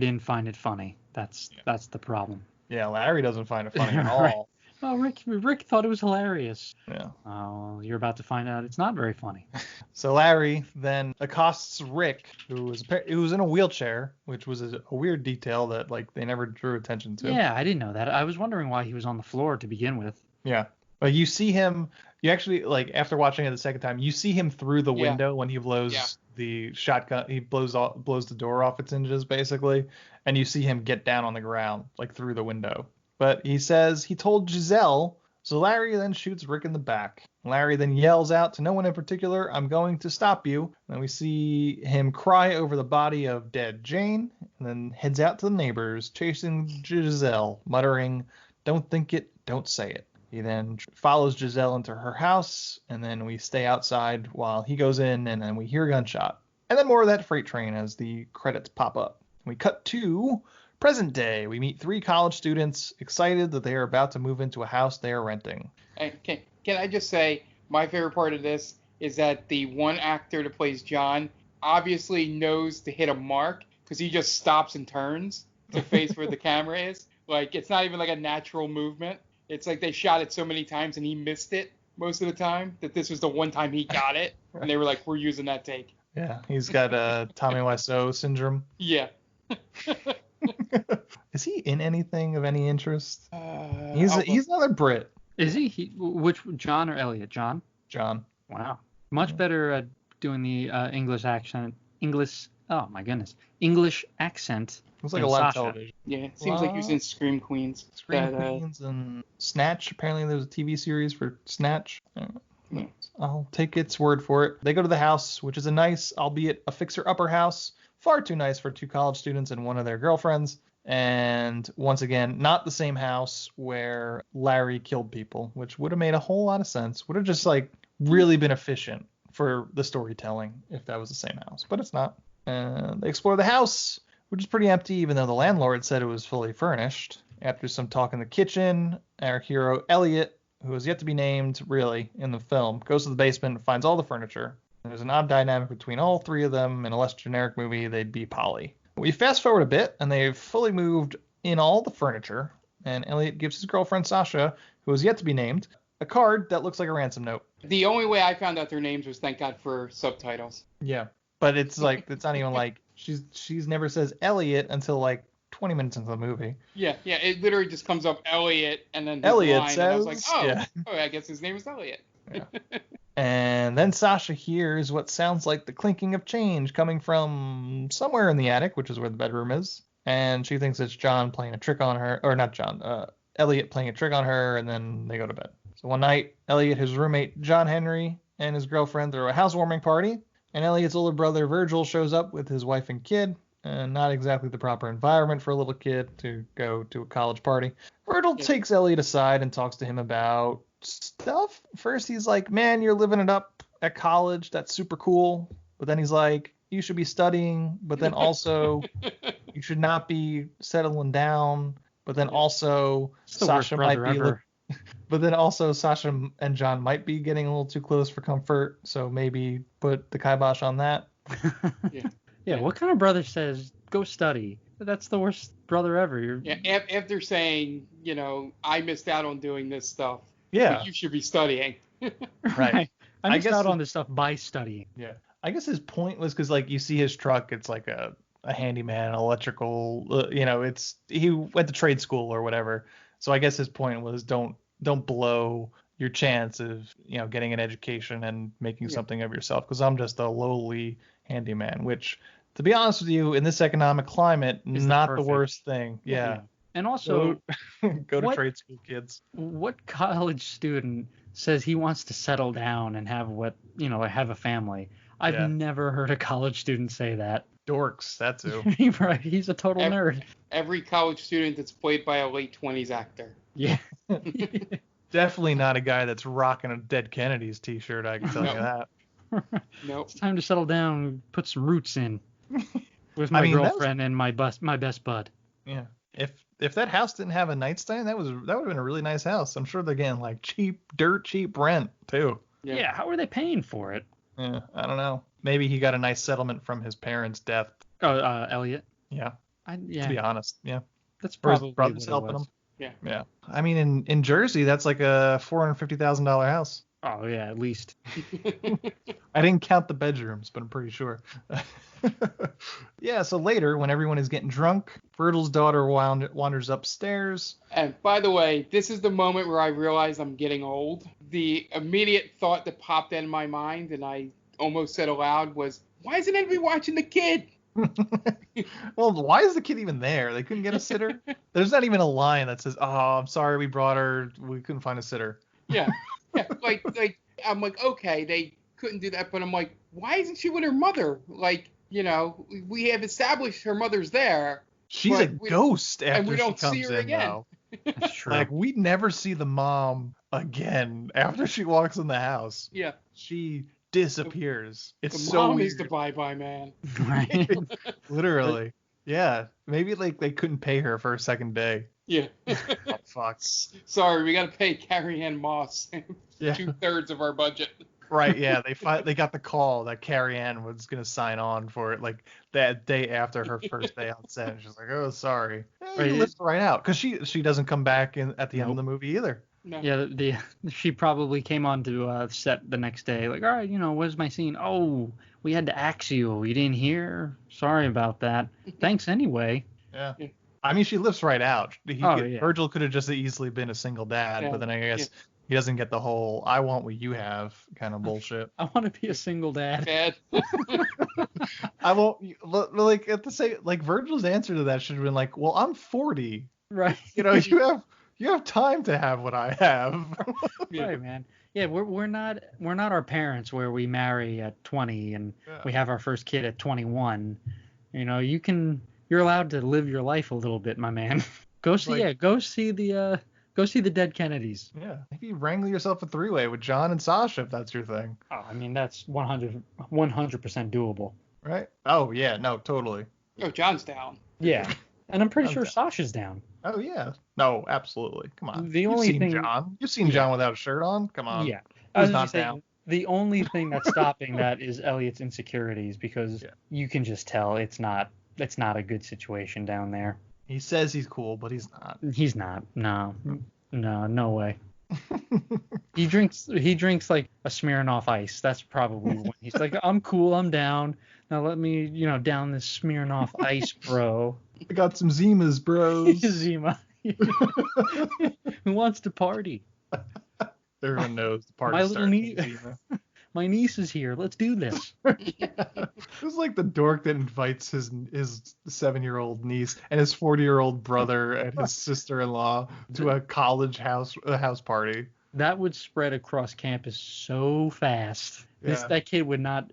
didn't find it funny. That's the problem. Yeah, Larry doesn't find it funny at all. Right. Well, Rick thought it was hilarious. Yeah. Oh, you're about to find out it's not very funny. So Larry then accosts Rick, who was in a wheelchair, which was a weird detail that they never drew attention to. Yeah, I didn't know that. I was wondering why he was on the floor to begin with. Yeah. But you see him, you actually, after watching it the second time, you see him through the window when he blows the shotgun. He blows the door off its hinges, basically. And you see him get down on the ground, through the window. But he says he told Giselle, so Larry then shoots Rick in the back. Larry then yells out to no one in particular, "I'm going to stop you." And then we see him cry over the body of dead Jane, and then heads out to the neighbors, chasing Giselle, muttering, "Don't think it, don't say it." He then follows Giselle into her house, and then we stay outside while he goes in, and then we hear a gunshot. And then more of that freight train as the credits pop up. We cut to present day. We meet 3 college students excited that they are about to move into a house they are renting. Can I just say, my favorite part of this is that the one actor that plays John obviously knows to hit a mark, because he just stops and turns to face where the camera is. It's not even a natural movement. It's they shot it so many times and he missed it most of the time that this was the one time he got it. And they were like, we're using that take. Yeah, he's got Tommy Wiseau syndrome. Yeah. Is he in anything of any interest? He's another Brit. Is he? Which, John or Elliot? John. Wow. Much better at doing the English accent. Oh my goodness. English accent. It was a lot of television. Yeah, it seems like he was in Scream Queens. Queens and Snatch. Apparently there was a TV series for Snatch. I'll take its word for it. They go to the house, which is a nice, albeit a fixer-upper house. Far too nice for 2 college students and one of their girlfriends. And once again, not the same house where Larry killed people, which would have made a whole lot of sense. Would have just really been efficient for the storytelling if that was the same house. But it's not. And they explore the house, which is pretty empty, even though the landlord said it was fully furnished. After some talk in the kitchen, our hero Elliot, who is yet to be named really in the film, goes to the basement and finds all the furniture. There's an odd dynamic between all three of them. In a less generic movie, they'd be poly. We fast forward a bit, and they've fully moved in all the furniture, and Elliot gives his girlfriend Sasha, who is yet to be named, a card that looks like a ransom note. The only way I found out their names was thank God for subtitles. Yeah, but it's like it's not even like she's never says Elliot until like 20 minutes into the movie. Yeah, it literally just comes up Elliot and then his Elliot line, says, and I was like, yeah. I guess his name is Elliot. Yeah. And then Sasha hears what sounds like the clinking of change coming from somewhere in the attic, which is where the bedroom is. And she thinks it's John playing a trick on her, or not John, Elliot playing a trick on her, and then they go to bed. So one night, Elliot, his roommate John Henry, and his girlfriend throw a housewarming party, and Elliot's older brother Virgil shows up with his wife and kid, and not exactly the proper environment for a little kid to go to a college party. Virgil takes Elliot aside and talks to him about stuff. First, he's like, man, you're living it up at college. That's super cool. But then he's like, you should be studying. But then also, you should not be settling down. But then also, Sasha might be. But then also, Sasha and John might be getting a little too close for comfort. So maybe put the kibosh on that. Yeah, what kind of brother says, go study? That's the worst brother ever. After saying, I missed out on doing this stuff. Yeah. You should be studying. Right. I missed out on this stuff by studying. Yeah. I guess his point was because, like, you see his truck, it's like a handyman, electrical, he went to trade school or whatever. So I guess his point was don't blow your chance of, getting an education and making something of yourself, because I'm just a lowly handyman, which, to be honest with you, in this economic climate, is not the worst thing. Yeah. And also, go to trade school, kids. What college student says he wants to settle down and have have a family? I've never heard a college student say that. Dorks, that's who. Right, he's a total nerd. Every college student that's played by a late 20s actor. Yeah. Definitely not a guy that's rocking a Dead Kennedys t-shirt, I can tell you that. Nope. It's time to settle down, put some roots in with my girlfriend and my best bud. Yeah. If that house didn't have a nightstand, that would have been a really nice house. I'm sure they're getting like dirt cheap rent too. Yeah, how are they paying for it? Yeah, I don't know. Maybe he got a nice settlement from his parents' death. Oh, Elliot. Yeah. Yeah. To be honest, yeah. That's probably his brother's what it helping was. him. Yeah. I mean, in Jersey, that's like a $450,000 house. Oh yeah, at least. I didn't count the bedrooms, but I'm pretty sure. Yeah, so later, when everyone is getting drunk, Virgil's daughter wanders upstairs. And by the way, this is the moment where I realized I'm getting old. The immediate thought that popped in my mind, and I almost said aloud, was, why isn't anybody watching the kid? Well, why is the kid even there? They couldn't get a sitter? There's not even a line that says, oh, I'm sorry, we brought her, we couldn't find a sitter. Yeah, like I'm like, okay, they couldn't do that, but I'm like, why isn't she with her mother? Like, we have established her mother's there. She's a ghost after she comes in, again. though. That's true. Like, we never see the mom again after she walks in the house. Yeah. She disappears. It's the so mom weird. is the bye-bye man. Right. Literally. Yeah. Maybe like they couldn't pay her for a second day. Yeah. Oh, fuck. Sorry, we got to pay Carrie Ann Moss 2/3 of our budget. Right, yeah. They got the call that Carrie Ann was going to sign on for it like that day after her first day on set. And she's like, oh, sorry. Hey, you lift right out. Because she doesn't come back at the end of the movie either. No. Yeah, she probably came on to set the next day, like, all right, where's my scene? Oh, we had to axe you. You didn't hear? Sorry about that. Thanks anyway. Yeah. I mean, she lifts right out. Virgil could have just easily been a single dad, but then I guess he doesn't get the whole "I want what you have" kind of bullshit. I want to be a single dad. I won't like at the same like Virgil's answer to that should have been like, well, I'm 40. Right. You have time to have what I have. Right, man. Yeah, we're not our parents where we marry at 20 and we have our first kid at 21. You're allowed to live your life a little bit, my man. Go see the Dead Kennedys. Yeah, maybe wrangle yourself a three-way with John and Sasha if that's your thing. Oh, I mean that's 100% doable. Right? Oh yeah, no, totally. Oh, John's down. Yeah, and I'm pretty sure Sasha's down. Oh yeah, No, absolutely. Come on. The You've only seen thing- John. You've seen John without a shirt on. Come on. Yeah. Who's I was not just saying, down? the only thing that's stopping that is Elliot's insecurities, because you can just tell it's not a good situation down there. He says he's cool, but he's not. He's not. No, no way. He drinks like a Smirnoff Ice. That's probably when he's like, I'm cool, I'm down. Now let me, down this Smirnoff Ice, bro. I got some Zimas, bros. Zima. Who wants to party? Everyone knows the party My little starts niece, with Zima. my niece is here. Let's do this. It was like the dork that invites his 7-year-old niece and his 40-year-old brother and his sister-in-law to a college house party. That would spread across campus so fast. Yeah. That kid would not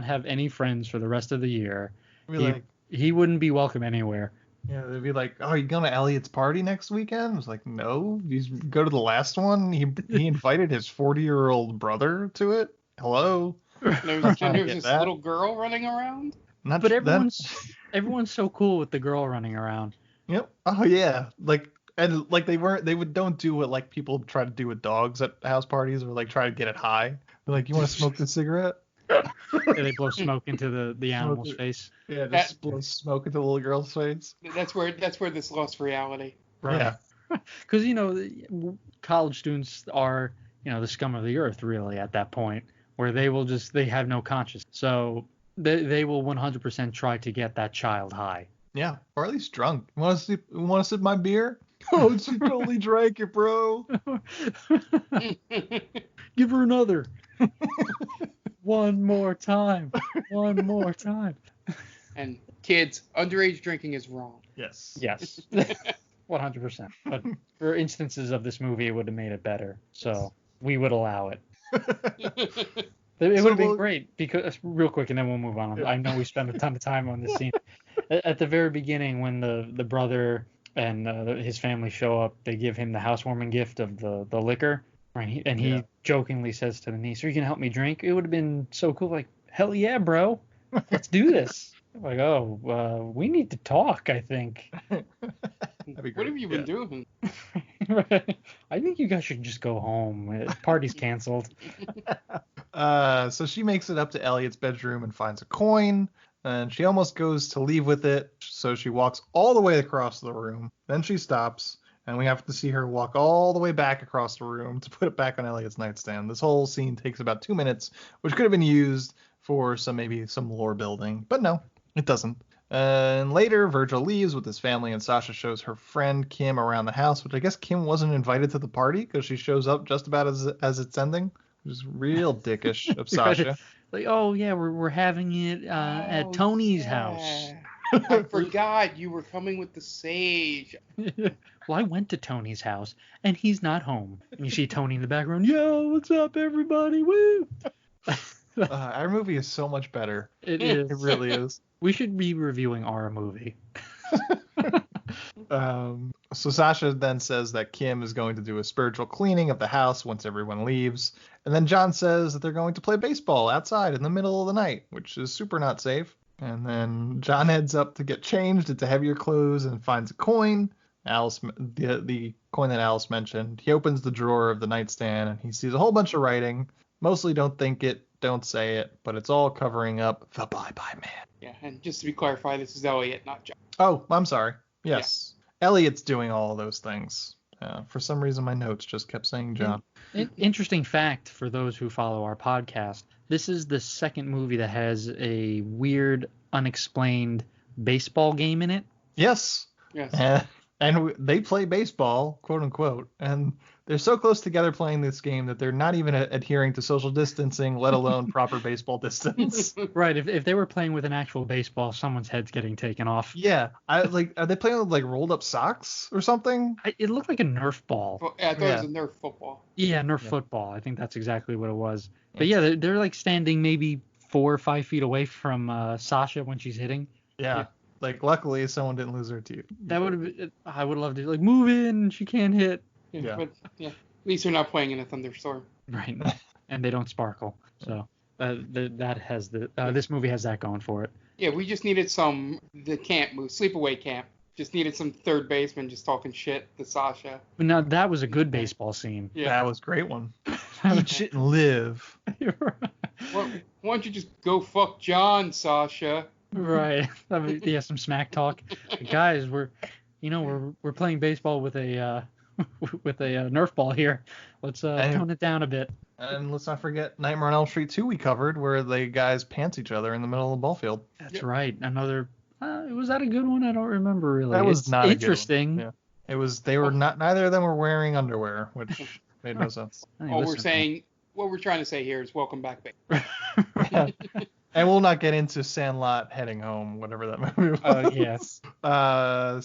have any friends for the rest of the year. Like, He wouldn't be welcome anywhere. yeah, they'd be like, "Oh, you going to Elliot's party next weekend?" I was like, "No, you go to the last one." He invited his 40-year-old brother to it. Hello. There's this little girl running around. But everyone's so cool with the girl running around. Yep. Oh yeah. Don't do what like people try to do with dogs at house parties, or like try to get it high. They're like, "You want to smoke this cigarette?" Yeah, they blow smoke into the animal's face. Yeah, just blow smoke into the little girl's face. That's where this lost reality. Right. Yeah. Because college students are the scum of the earth really at that point, where they have no conscience. So they will 100% try to get that child high. Yeah, or at least drunk. You want to sip my beer? Oh, she totally drank it, bro. Give her another. One more time. And kids, underage drinking is wrong. Yes. 100%. But for instances of this movie, it would have made it better. So we would allow it. It would have been great, because real quick, and then we'll move on. I know we spent a ton of time on this scene. At the very beginning, when the brother and his family show up, they give him the housewarming gift of the liquor. Right, and he jokingly says to the niece, "Are you gonna help me drink?" It would have been so cool, like, hell yeah, bro, let's do this. Like, we need to talk, I think. What have you been doing? I think you guys should just go home. Party's canceled. So she makes it up to Elliot's bedroom and finds a coin, and she almost goes to leave with it. So she walks all the way across the room. Then she stops. And we have to see her walk all the way back across the room to put it back on Elliot's nightstand. This whole scene takes about 2 minutes, which could have been used for maybe some lore building. But no, it doesn't. And later, Virgil leaves with his family, and Sasha shows her friend Kim around the house, which I guess Kim wasn't invited to the party because she shows up just about as it's ending, which is real dickish of Sasha. Like, oh, yeah, we're having it at Tony's house. I forgot you were coming with the sage. Well, I went to Tony's house, and he's not home. And you see Tony in the background. Yo, what's up, everybody? Woo! Our movie is so much better. It is. It really is. We should be reviewing our movie. So Sasha then says that Kim is going to do a spiritual cleaning of the house once everyone leaves. And then John says that they're going to play baseball outside in the middle of the night, which is super not safe. And then John heads up to get changed into heavier clothes and finds a coin. The coin that Alice mentioned. He opens the drawer of the nightstand and he sees a whole bunch of writing. Mostly don't think it, don't say it, but it's all covering up the Bye-Bye Man. Yeah, and just to be clarified, this is Elliot, not John. Oh, I'm sorry. Yes. Yeah. Elliot's doing all of those things. For some reason, my notes just kept saying John. Interesting fact for those who follow our podcast. This is the second movie that has a weird, unexplained baseball game in it. Yes. And they play baseball, quote unquote, and they're so close together playing this game that they're not even adhering to social distancing, let alone proper baseball distance. Right. If they were playing with an actual baseball, someone's head's getting taken off. Yeah. Are they playing with like rolled up socks or something? It looked like a Nerf ball. I thought it was a Nerf football. Yeah, Nerf football. I think that's exactly what it was. But yeah, they're like standing maybe 4 or 5 feet away from Sasha when she's hitting. Yeah. Like, luckily, someone didn't lose her teeth. That would have been, I would love to, like, move in, she can't hit. Yeah. But, at least they're not playing in a thunderstorm. Right. And they don't sparkle. So, this movie has that going for it. Yeah, we just needed the camp move, sleepaway camp. Just needed some third baseman just talking shit to Sasha. But now that was a good baseball scene. Yeah. That was a great one. Eat shit and live. Why don't you just go fuck John, Sasha? Right. I mean, yeah, some smack talk. Guys, we're playing baseball with a Nerf ball here. Let's tone it down a bit. And let's not forget Nightmare on Elm Street 2 we covered, where the guys pants each other in the middle of the ball field. That's right. Another. Was that a good one? I don't remember really. That was not interesting. A good one. Yeah. It was. They were not. Neither of them were wearing underwear, which made no sense. What we're trying to say here is welcome back, baby. Yeah. And we'll not get into Sandlot heading home, whatever that movie was. Yes.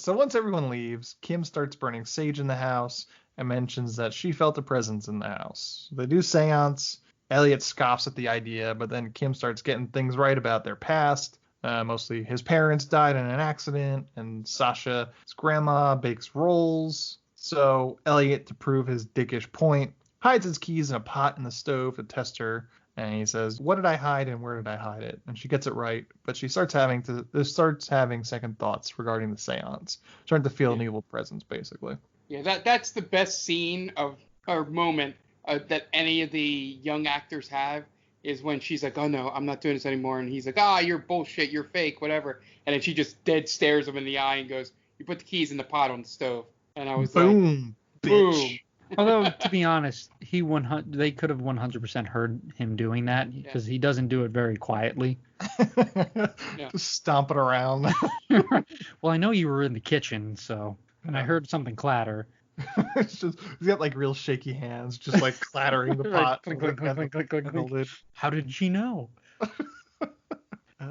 So once everyone leaves, Kim starts burning sage in the house and mentions that she felt a presence in the house. They do seance. Elliot scoffs at the idea, but then Kim starts getting things right about their past. Mostly his parents died in an accident, and Sasha's grandma bakes rolls. So Elliot, to prove his dickish point, hides his keys in a pot in the stove to test her. And he says, "What did I hide and where did I hide it?" And she gets it right, but she starts having second thoughts regarding the seance, starting to feel an evil presence, basically. Yeah, that's the best scene or moment that any of the young actors have, is when she's like, "Oh no, I'm not doing this anymore," and he's like, "Ah, you're bullshit, you're fake, whatever," and then she just dead stares him in the eye and goes, "You put the keys in the pot on the stove," and I was boom, like, bitch. boom. Although, to be honest, they could have 100% heard him doing that, because he doesn't do it very quietly. Just stomping around. Well, I know you were in the kitchen, so I heard something clatter. It's just, he's got like real shaky hands, just like clattering the pot. Click, click, click, click, click, click, click. How did she know?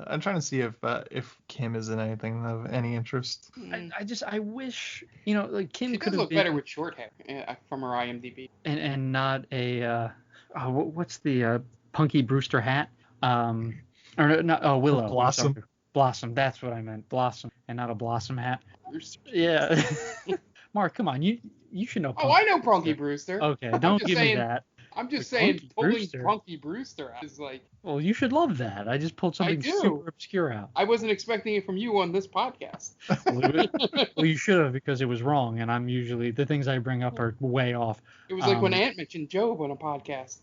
I'm trying to see if Kim is in anything of any interest. I wish, like Kim She could does have look been better with short hair from her IMDb. and not a what's the Punky Brewster hat? Or not Willow. Blossom. Blossom. That's what I meant. Blossom, and not a Blossom hat. Yeah. Mark, come on, you should know. I know Punky Brewster. Okay, don't give me that. I'm just Like, saying, Punky pulling Brewster. Punky Brewster out is like. Well, you should love that. I just pulled something do. super obscure out. I wasn't expecting it from you on this podcast. Well, you should have, because it was wrong, and I'm usually the things I bring up are way off. It was like when Ant mentioned Job on a podcast.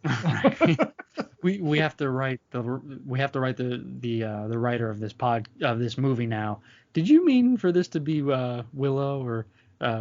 we have to write the writer of this movie now. Did you mean for this to be Willow or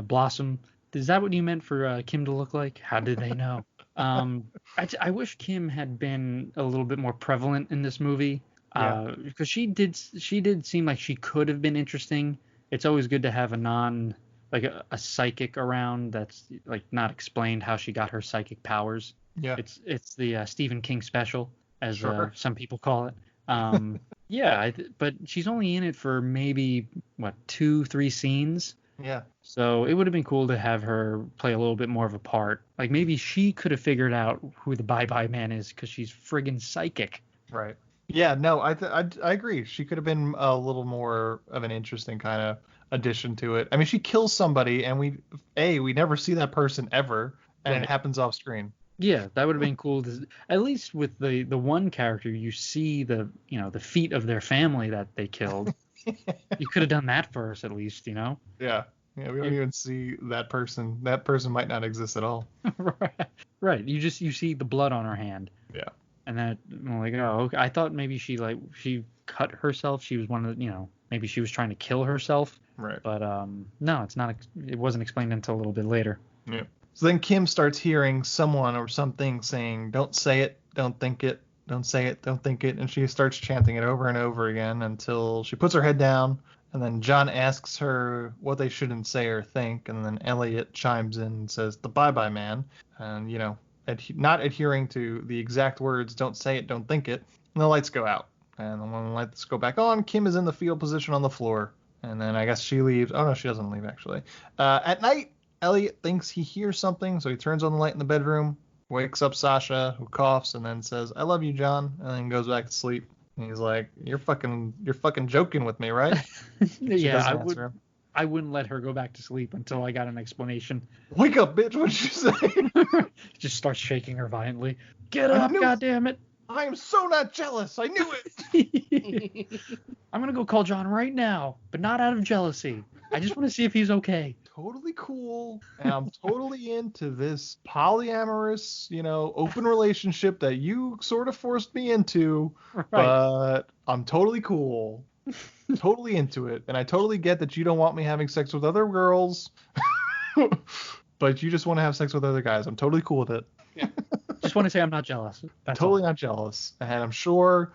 Blossom? Is that what you meant for Kim to look like? How did they know? I wish Kim had been a little bit more prevalent in this movie, because she did seem like she could have been interesting. It's always good to have a psychic around that's like not explained how she got her psychic powers. Yeah, it's the Stephen King special, as some people call it. But she's only in it for maybe 2-3 scenes. Yeah. So it would have been cool to have her play a little bit more of a part. Like maybe she could have figured out who the Bye-Bye Man is, because she's friggin' psychic. Right. Yeah, no, I agree. She could have been a little more of an interesting kind of addition to it. I mean, she kills somebody, and we never see that person ever, and it happens off screen. Yeah, that would have been cool. At least with the one character, you see the feet of their family that they killed. You could have done that first, at least, Yeah. Yeah, we don't even see that person. That person might not exist at all. Right. You see the blood on her hand. Yeah. And that, I'm like, oh, okay. I thought maybe she cut herself. She was one of the, maybe she was trying to kill herself. Right. But no, it's not. It wasn't explained until a little bit later. Yeah. So then Kim starts hearing someone or something saying, "Don't say it, don't think it, don't say it, don't think it," and she starts chanting it over and over again until she puts her head down. And then John asks her what they shouldn't say or think, and then Elliot chimes in and says, "The Bye-Bye Man," and not adhering to the exact words, "Don't say it, don't think it," and the lights go out. And when the lights go back on, Kim is in the fetal position on the floor. And then I guess she leaves. Oh no, she doesn't leave actually. At night, Elliot thinks he hears something, so he turns on the light in the bedroom, wakes up Sasha, who coughs, and then says, "I love you, John," and then goes back to sleep. And he's like, "You're fucking joking with me, right?" Yeah, I wouldn't let her go back to sleep until I got an explanation. "Wake up, bitch! What'd you say?" Just starts shaking her violently. "Get up, goddammit!" I am so not jealous. I knew it. I'm going to go call John right now, but not out of jealousy. I just want to see if he's okay. Totally cool. And I'm totally into this polyamorous, open relationship that you sort of forced me into. Right. But I'm totally cool. Totally into it. And I totally get that you don't want me having sex with other girls. But you just want to have sex with other guys. I'm totally cool with it. Yeah. Just want to say I'm not jealous. That's totally all. Not jealous. And I'm sure,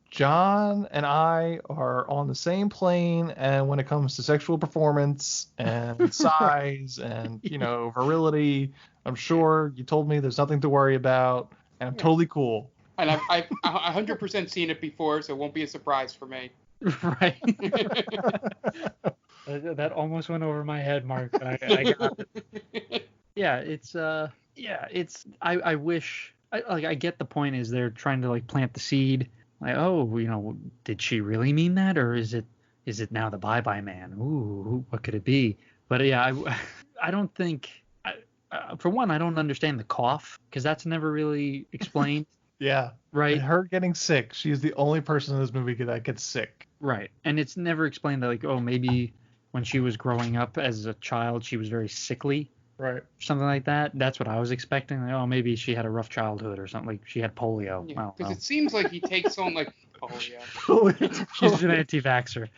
John and I are on the same plane, and when it comes to sexual performance and size and, virility, I'm sure you told me there's nothing to worry about, and I'm totally cool. And I've 100% seen it before, so it won't be a surprise for me. Right. That almost went over my head, Mark. I got it. Yeah, I wish, I get the point is they're trying to plant the seed. Did she really mean that? Or is it now the bye-bye man? Ooh, what could it be? But yeah, I don't think, for one, I don't understand the cough, because that's never really explained. Yeah. Right. And her getting sick. She's the only person in this movie that gets sick. Right. And it's never explained that, maybe when she was growing up as a child, she was very sickly. Right. Something like that. That's what I was expecting. Maybe she had a rough childhood or something. She had polio. Yeah, because it seems like he takes on polio. She's an anti-vaxxer.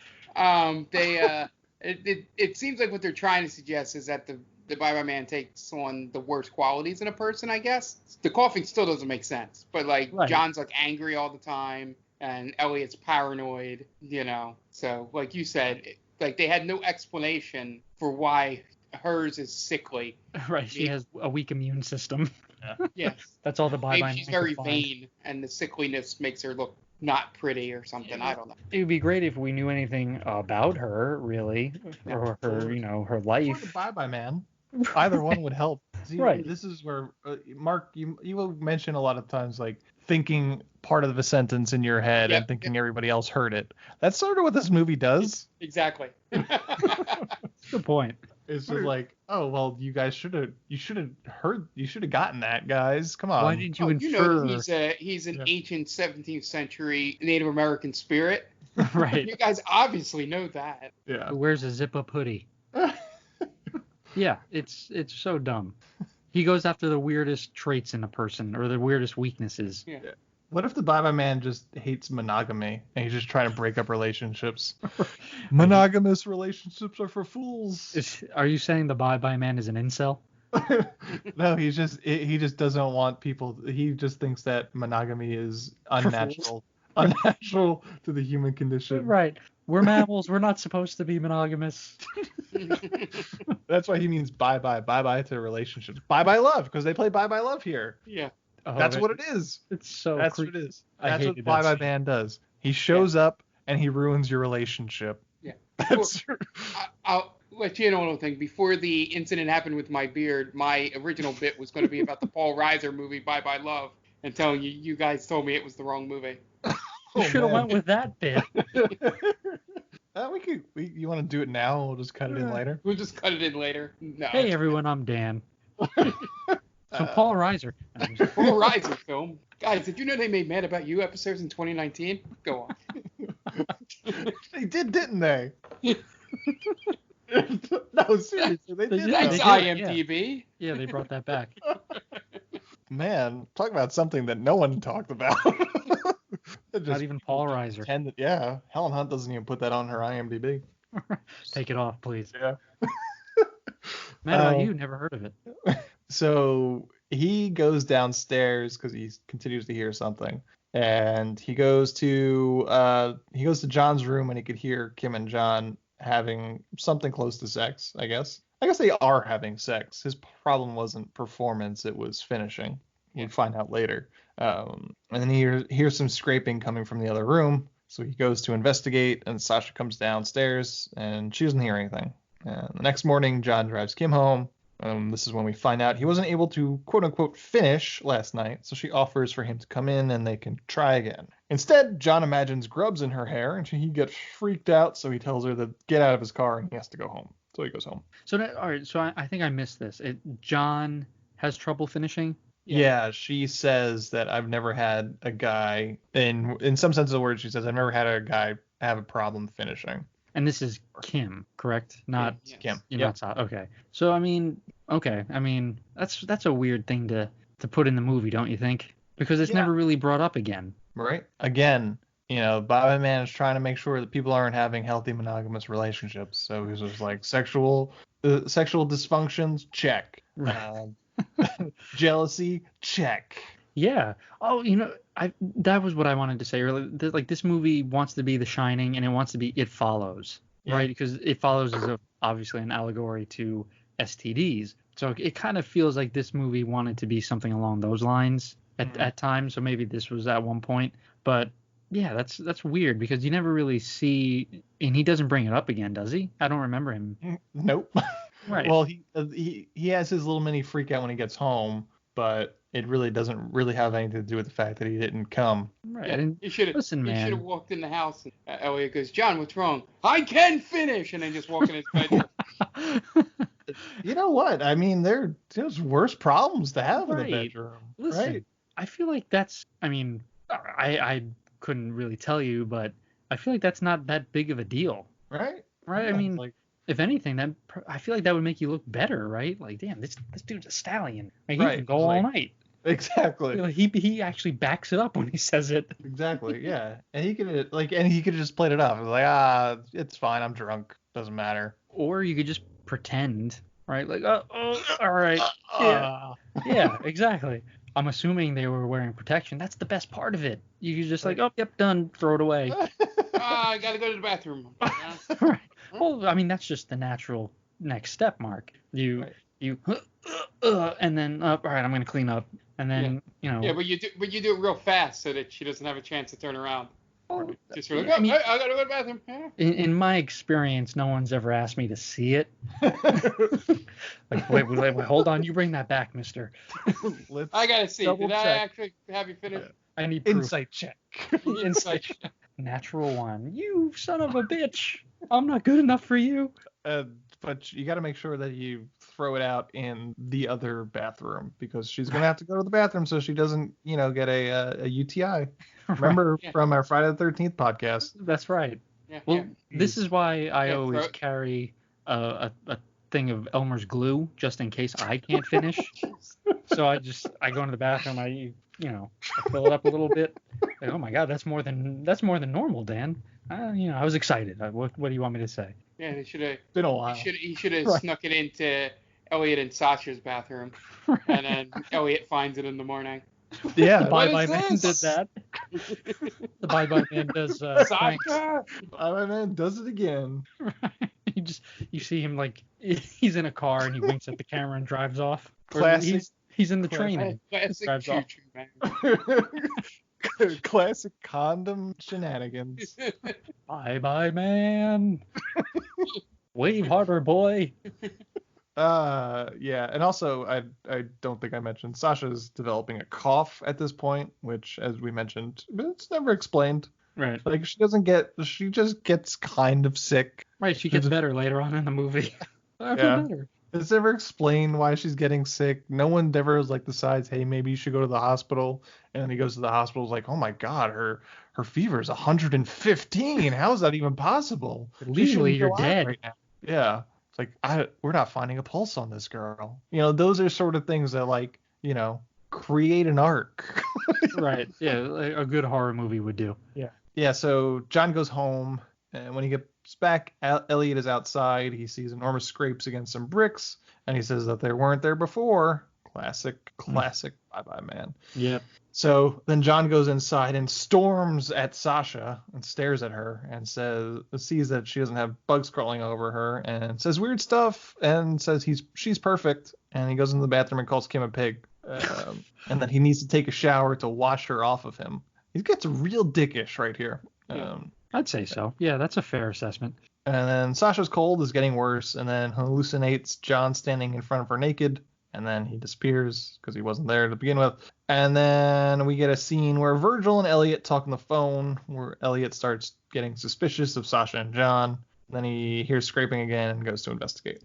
It seems like what they're trying to suggest is that the bye-bye man takes on the worst qualities in a person, I guess. The coughing still doesn't make sense. But right. John's angry all the time, and Elliot's paranoid, So like you said, they had no explanation for why hers is sickly. Right, she has a weak immune system. Yeah. Yes. That's all the bye-bye. Maybe she's very vain, and the sickliness makes her look not pretty or something. Yeah. I don't know. It would be great if we knew anything about her, really, or her, her life. Or the bye-bye man. Either one would help. See, right. This is where, Mark, you will mention a lot of times, thinking part of a sentence in your head and thinking everybody else heard it. That's sort of what this movie does. Exactly. Good point. It's just oh, well, you guys should have gotten that, guys. Come on. Why didn't you infer? He's an ancient 17th century Native American spirit. Right. You guys obviously know that. Yeah. Who wears a zip-up hoodie. Yeah, it's so dumb. He goes after the weirdest traits in a person, or the weirdest weaknesses. Yeah. What if the bye-bye man just hates monogamy and he's just trying to break up relationships? Monogamous relationships are for fools. Are you saying the bye-bye man is an incel? No, he just doesn't want people. He just thinks that monogamy is unnatural to the human condition. Right. We're mammals. We're not supposed to be monogamous. That's why he means bye-bye to relationships. Bye-bye love, because they play bye-bye love here. Yeah. That's what it is. It's so That's creepy. what it is. That's what bye-bye man does. He shows up and he ruins your relationship. Yeah. I'll let you know one thing. Before the incident happened with my beard, my original bit was going to be about the Paul Reiser movie Bye Bye Love, and telling you guys told me it was the wrong movie. You should have went with that bit. You want to do it now? We'll just cut it in later. We'll just cut it in later. No. Hey everyone, I'm Dan. So Paul Reiser. Paul Reiser film. Guys, did you know they made Mad About You episodes in 2019? Go on. They did, didn't they? No, seriously, they did. Thanks, IMDb. Yeah, they brought that back. Man, talk about something that no one talked about. Not even Paul Reiser. Helen Hunt doesn't even put that on her IMDb. Take it off, please. Yeah. Mad About You, never heard of it. So he goes downstairs because he continues to hear something, and he goes to John's room, and he could hear Kim and John having something close to sex. I guess they are having sex. His problem wasn't performance; it was finishing. We'd find out later. And then he hears some scraping coming from the other room, so he goes to investigate, and Sasha comes downstairs, and she doesn't hear anything. And the next morning, John drives Kim home. This is when we find out he wasn't able to, quote-unquote, finish last night, so she offers for him to come in and they can try again. Instead, John imagines grubs in her hair, and he gets freaked out, so he tells her to get out of his car and he has to go home. So he goes home. So, all right, so I think I missed this. John has trouble finishing? Yeah, she says that I've never had a guy, in some sense of the word, she says I've never had a guy have a problem finishing. And this is Kim, correct? Not Kim. You're not okay. So I mean, that's a weird thing to put in the movie, don't you think? Because it's never really brought up again. Right. Again, Bobby Man is trying to make sure that people aren't having healthy monogamous relationships. So he's just like sexual dysfunctions, check. Jealousy, check. Yeah. Oh, that was what I wanted to say earlier. Like, this movie wants to be The Shining, and it wants to be It Follows, right? Because It Follows is obviously an allegory to STDs. So it kind of feels like this movie wanted to be something along those lines at times. So maybe this was at one point. But yeah, that's weird because you never really see, and he doesn't bring it up again, does he? I don't remember him. Nope. Right. Well, he has his little mini freak out when he gets home, but it really doesn't really have anything to do with the fact that he didn't come. Right. Yeah, you should have. Listen, man. You should have walked in the house and Elliot goes, "John, what's wrong?" "I can finish," and then just walk in his bedroom. You know what? I mean, there's worse problems to have in the bedroom. Listen, right? I feel like that's. I mean, I couldn't really tell you, but I feel like that's not that big of a deal. Right. Right. Yeah, I mean, if anything, I feel like that would make you look better, right? Like, damn, this dude's a stallion. Like, he can go all night. Exactly. Like, he actually backs it up when he says it. Exactly. Yeah. And he could have just played it off. It was like, it's fine. I'm drunk. Doesn't matter. Or you could just pretend, right? Like, all right. Yeah, exactly. I'm assuming they were wearing protection. That's the best part of it. You could just like, oh, yep, done. Throw it away. I gotta go to the bathroom. Right. Well, I mean, that's just the natural next step, Mark. You and then all right, I'm gonna clean up, and then Yeah, but you do it real fast so that she doesn't have a chance to turn around. Just sort of, I mean, I gotta go to the bathroom. Yeah. In my experience, no one's ever asked me to see it. Like, wait, hold on, you bring that back, mister. I gotta see. Did I check. actually have you finish? I need proof. Insight check. Insight check. Natural one. You son of a bitch. I'm not good enough for you. But you got to make sure that you throw it out in the other bathroom because she's going to have to go to the bathroom so she doesn't, get a UTI. Remember from our Friday the 13th podcast. That's right. Yeah, well, this is why I always carry a thing of Elmer's glue just in case I can't finish. So I go into the bathroom, I fill it up a little bit. Like, oh my God, that's more than normal, Dan. I was excited. What do you want me to say? Yeah, they should have. Been a while. He should have snuck it into Elliot and Sasha's bathroom, and then Elliot finds it in the morning. Yeah, the Bye Bye Man did that. The Bye Bye Man does. Sasha. Bye Bye Man does it again. You see him like he's in a car and he winks at the camera and drives off. Classic. He's in the train. Classic drives off. Classic condom shenanigans. Bye Bye Man. Wave harder, boy. Yeah, and also I don't think I mentioned Sasha's developing a cough at this point, which, as we mentioned, it's never explained. Right. Like she just gets kind of sick. Right, she gets better later on in the movie. I feel better. It's never explained why she's getting sick. No one ever decides, hey, maybe you should go to the hospital. And then he goes to the hospital, is like, oh my God, her fever is 115. How is that even possible? Legally, you're dead. Right now. Yeah. It's like, we're not finding a pulse on this girl. Those are sort of things that create an arc. Right. Yeah. A good horror movie would do. Yeah. Yeah. So John goes home, and when he gets back, Elliot is outside. He sees enormous scrapes against some bricks, and he says that they weren't there before. Classic Bye Bye Man. Yep. So then John goes inside and storms at Sasha and stares at her and sees that she doesn't have bugs crawling over her and says weird stuff and says she's perfect. And he goes into the bathroom and calls Kim a pig. And that he needs to take a shower to wash her off of him. He gets real dickish right here. I'd say so. Yeah, that's a fair assessment. And then Sasha's cold is getting worse and then hallucinates John standing in front of her naked. And then he disappears because he wasn't there to begin with. And then we get a scene where Virgil and Elliot talk on the phone, where Elliot starts getting suspicious of Sasha and John. Then he hears scraping again and goes to investigate.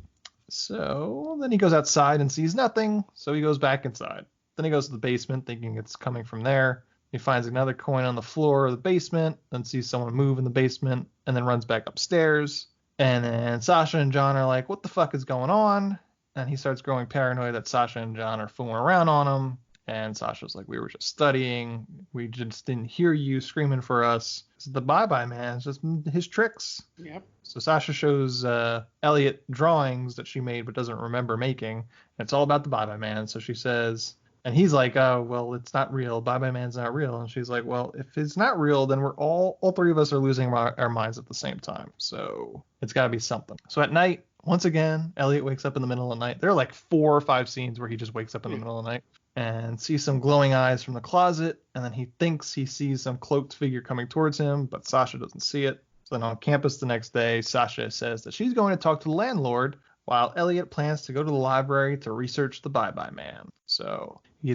So then he goes outside and sees nothing, so he goes back inside. Then he goes to the basement thinking it's coming from there. He finds another coin on the floor of the basement, then sees someone move in the basement, and then runs back upstairs. And then Sasha and John are like, what the fuck is going on? And he starts growing paranoid that Sasha and John are fooling around on him. And Sasha's like, we were just studying. We just didn't hear you screaming for us. It's the Bye-Bye Man. It's just his tricks. Yep. So Sasha shows Elliot drawings that she made but doesn't remember making. And it's all about the Bye-Bye Man. So she says, and he's like, oh, well, it's not real. Bye-Bye Man's not real. And she's like, well, if it's not real, then we're all three of us are losing our minds at the same time. So it's got to be something. So at night, once again, Elliot wakes up in the middle of the night. There are like 4 or 5 scenes where he just wakes up in the middle of the night and sees some glowing eyes from the closet, and then he thinks he sees some cloaked figure coming towards him, but Sasha doesn't see it. So then on campus the next day, Sasha says that she's going to talk to the landlord, while Elliot plans to go to the library to research the Bye-Bye Man. So he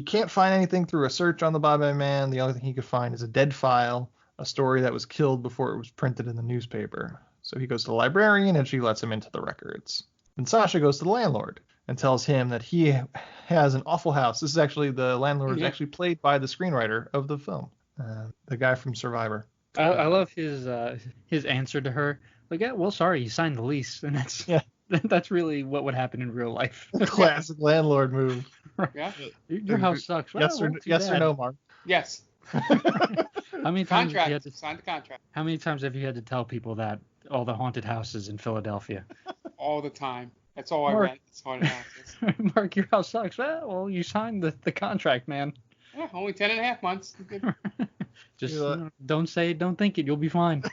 can't find anything through a search on the Bye-Bye Man. The only thing he could find is a dead file, a story that was killed before it was printed in the newspaper. So he goes to the librarian, and she lets him into the records. Then Sasha goes to the landlord and tells him that he has an awful house. This is actually, the landlord is actually played by the screenwriter of the film, the guy from Survivor. I love his answer to her. Like, yeah, well, sorry, you signed the lease, and that's really what would happen in real life. Classic landlord move. Yeah. Your house sucks. Well, yes or no, Mark? Yes. How many times Contract. have you had to Sign the contract. How many times have you had to tell people that all the haunted houses in Philadelphia? All the time. That's all I rent. It's haunted houses. Mark, your house sucks. Well, you signed the contract, man. Yeah, only 10.5 months. Just don't say it, don't think it. You'll be fine.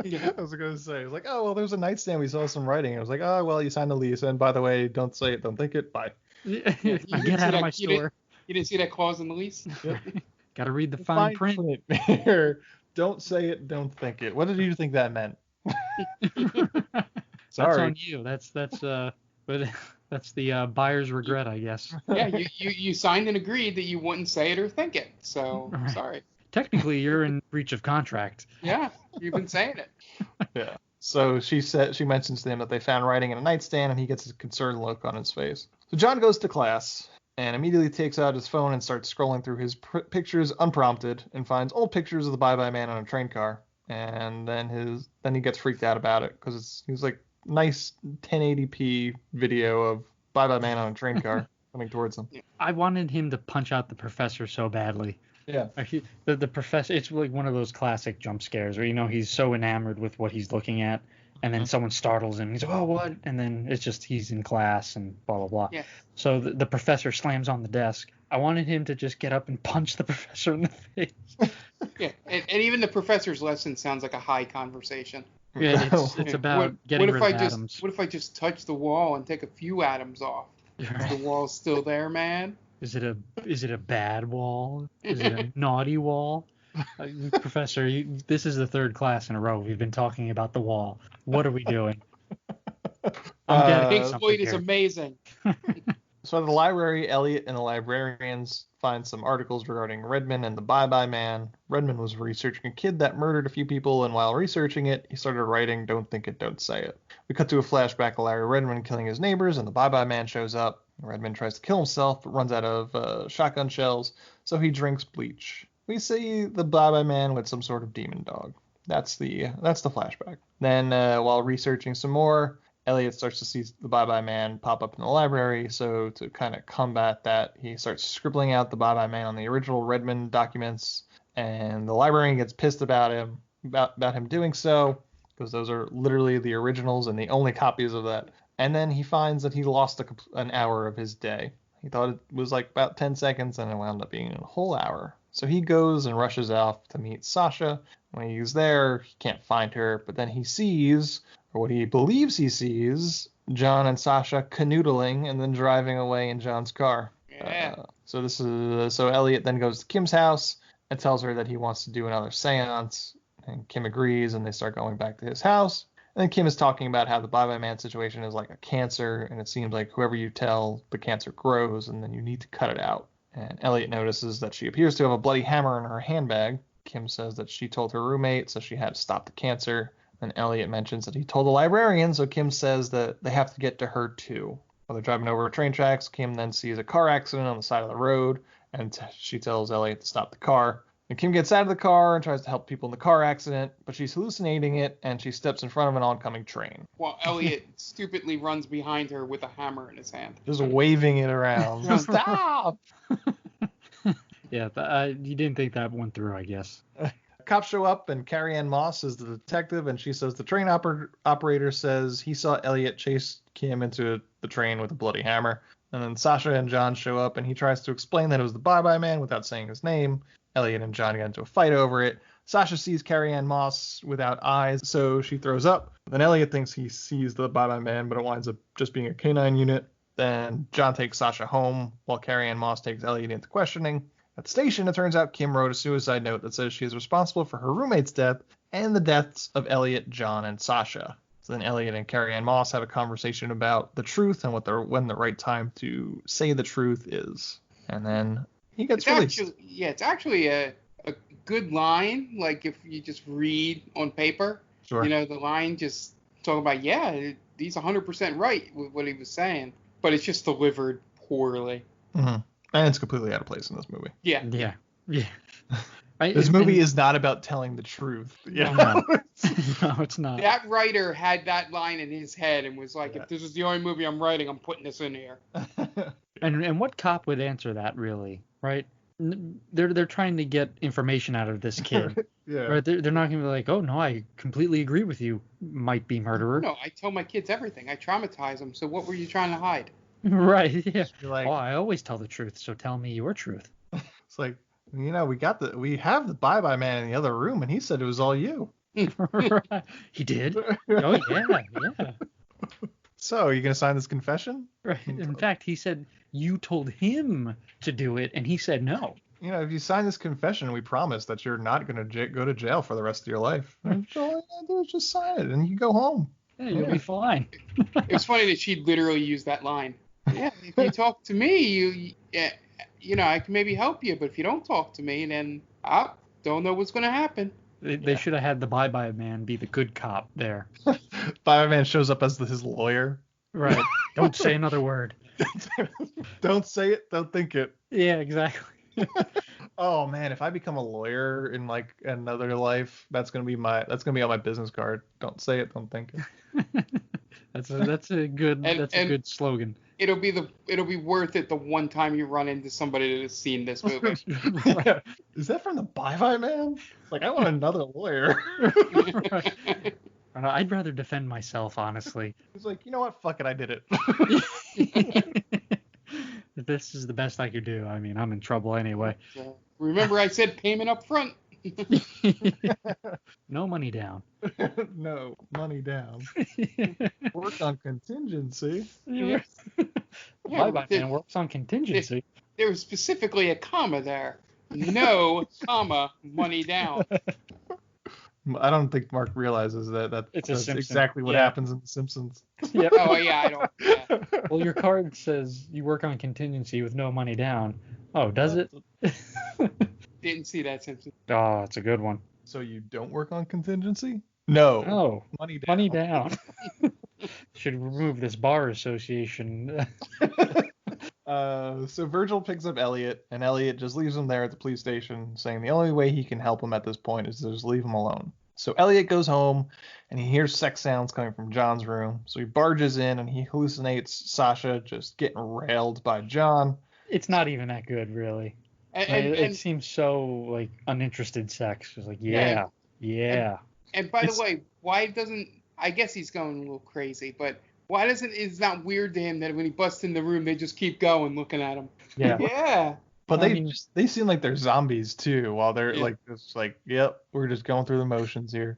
Yeah, I was going to say. I was like, oh, well, there's a nightstand. We saw some writing. I was like, oh, well, you signed the lease. And by the way, don't say it, don't think it. Bye. Get out of my store. You didn't see that clause in the lease? Yep. Got to read the fine print. Don't say it, don't think it. What did you think that meant? Sorry. That's on you. That's the buyer's regret, I guess. Yeah, you signed and agreed that you wouldn't say it or think it. So, right. Sorry. Technically, you're in breach of contract. Yeah, you've been saying it. Yeah. So she mentions to him that they found writing in a nightstand, and he gets a concerned look on his face. So John goes to class and immediately takes out his phone and starts scrolling through his pictures unprompted and finds old pictures of the Bye-Bye Man on a train car. And then he gets freaked out about it because he was like, nice 1080p video of Bye-Bye Man on a train car coming towards him. I wanted him to punch out the professor so badly. Yeah. The professor, it's like one of those classic jump scares where, he's so enamored with what he's looking at, and then someone startles him. He's like, oh, what? And then it's just he's in class and blah, blah, blah. Yeah. So the professor slams on the desk. I wanted him to just get up and punch the professor in the face. Yeah, and even the professor's lesson sounds like a high conversation. Yeah, it's about getting rid of atoms. What if I just touch the wall and take a few atoms off? Is the wall still there, man? Is it a bad wall? Is it a naughty wall? Professor, this is the 3rd class in a row we've been talking about the wall. What are we doing? Big Exploit is amazing. So at the library, Elliot and the librarians find some articles regarding Redmond and the Bye-Bye Man. Redmond was researching a kid that murdered a few people, and while researching it, he started writing, don't think it, don't say it. We cut to a flashback of Larry Redmond killing his neighbors, and the Bye-Bye Man shows up. Redmond tries to kill himself, but runs out of shotgun shells, so he drinks bleach. We see the Bye-Bye Man with some sort of demon dog. That's the flashback. Then, while researching some more, Elliot starts to see the Bye-Bye Man pop up in the library, so to kind of combat that, he starts scribbling out the Bye-Bye Man on the original Redmond documents, and the librarian gets pissed about him doing so, because those are literally the originals and the only copies of that. And then he finds that he lost an hour of his day. He thought it was like about 10 seconds, and it wound up being a whole hour. So he goes and rushes off to meet Sasha. When he's there, he can't find her, but then he sees, or what he believes he sees, John and Sasha canoodling and then driving away in John's car. Yeah. So Elliot then goes to Kim's house and tells her that he wants to do another seance, and Kim agrees, and they start going back to his house. And then Kim is talking about how the Bye-Bye Man situation is like a cancer, and it seems like whoever you tell, the cancer grows, and then you need to cut it out. And Elliot notices that she appears to have a bloody hammer in her handbag. Kim says that she told her roommate, so she had to stop the cancer. And Elliot mentions that he told the librarian, so Kim says that they have to get to her too. While they're driving over train tracks, Kim then sees a car accident on the side of the road, and she tells Elliot to stop the car. And Kim gets out of the car and tries to help people in the car accident, but she's hallucinating it, and she steps in front of an oncoming train. While Elliot stupidly runs behind her with a hammer in his hand. Just waving it around. Stop! Yeah, but you didn't think that went through, I guess. Cops show up, and Carrie Ann Moss is the detective, and she says the train operator says he saw Elliot chase Kim into the train with a bloody hammer. And then Sasha and John show up, and he tries to explain that it was the Bye-Bye Man without saying his name. Elliot and John get into a fight over it. Sasha sees Carrie Ann Moss without eyes, so she throws up. Then Elliot thinks he sees the Bye-Bye Man, but it winds up just being a canine unit. Then John takes Sasha home, while Carrie Ann Moss takes Elliot into questioning. At the station, it turns out Kim wrote a suicide note that says she is responsible for her roommate's death and the deaths of Elliot, John, and Sasha. So then Elliot and Carrie Ann Moss have a conversation about the truth and when the right time to say the truth is. And then he gets released. It's actually a good line, like if you just read on paper. Sure. You know, the line just talking about, he's 100% right with what he was saying, but it's just delivered poorly. Mm-hmm. And it's completely out of place in this movie. Yeah. This movie is not about telling the truth. No, it's not. That writer had that line in his head and was like, if this is the only movie I'm writing, I'm putting this in here. And what cop would answer that, really, right? They're trying to get information out of this kid. Right? They're not going to be like, oh, no, I completely agree with you, might be murderer. No, I tell my kids everything. I traumatize them. So what were you trying to hide? Right, yeah. You're like, I always tell the truth, so tell me your truth. It's like, we have the Bye-Bye Man in the other room, and he said it was all you. Right. He did? Oh, yeah. So, are you going to sign this confession? Right. In fact, he said you told him to do it, and he said no. You know, if you sign this confession, we promise that you're not going to go to jail for the rest of your life. And all you gotta do is just sign it, and you go home. Yeah, you'll be fine. It's funny that she literally used that line. Yeah, if you talk to me, I can maybe help you, but if you don't talk to me, then I don't know what's going to happen. They should have had the Bye-Bye Man be the good cop there. Bye-Bye Man shows up as his lawyer. Right. Don't say another word. Don't say it, don't think it. Yeah, exactly. Oh man, if I become a lawyer in like another life, that's gonna be on my business card. Don't say it, don't think it. That's a good slogan. It'll be worth it the one time you run into somebody that has seen this movie. Yeah. Is that from the Bye-Bye Man? Like, I want another lawyer. Right. I'd rather defend myself, honestly. He's like, you know what? Fuck it, I did it. If this is the best I could do, I mean, I'm in trouble anyway. Remember I said payment up front? No money down. No money down. Work on contingency. Yeah. Bye-Bye Man works on contingency. There was specifically a comma there. No, comma, money down. I don't think Mark realizes that's exactly what happens in The Simpsons. Yep. Oh, yeah, I don't. Yeah. Well, your card says you work on contingency with no money down. Oh, does it? Didn't see that, Simpson. Oh, it's a good one. So you don't work on contingency? No. Oh, money down. Money down. Should remove this bar association. So Virgil picks up Elliot, and Elliot just leaves him there at the police station, saying the only way he can help him at this point is to just leave him alone. So Elliot goes home, and he hears sex sounds coming from John's room. So he barges in, and he hallucinates Sasha just getting railed by John. It's not even that good, really. It seems so, like, uninterested sex. It's like, yeah. And by the way, why doesn't... I guess he's going a little crazy, but... Why doesn't it's not weird to him that when he busts in the room they just keep going looking at him? Yeah. Yeah. But they seem like they're zombies too, while they're yep, we're just going through the motions here.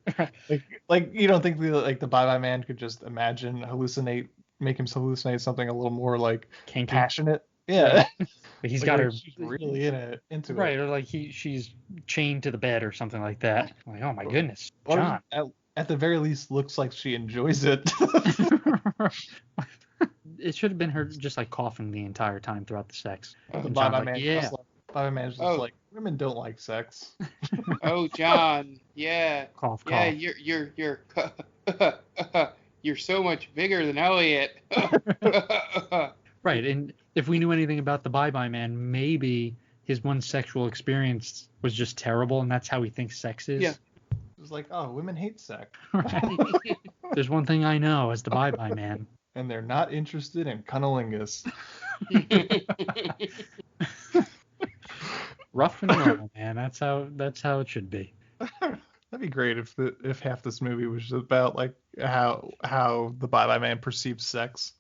like you don't think the Bye-Bye Man could just make him hallucinate something a little more like kinky, passionate? Yeah. But he's got her she's really into it. Right, or like she's chained to the bed or something like that. Like, oh my goodness, John. At the very least, looks like she enjoys it. It should have been her just like coughing the entire time throughout the sex. Bye-Bye Man's just like, women don't like sex. Oh, John, yeah. Cough. Yeah, you're you're so much bigger than Elliot. Right, and if we knew anything about the Bye Bye Man, maybe his one sexual experience was just terrible, and that's how he thinks sex is. Yeah. It was like, oh, women hate sex. Right. There's one thing I know as the Bye Bye Man. And they're not interested in cunnilingus. Rough and normal, man. That's how it should be. That'd be great if half this movie was just about like how the Bye Bye Man perceives sex.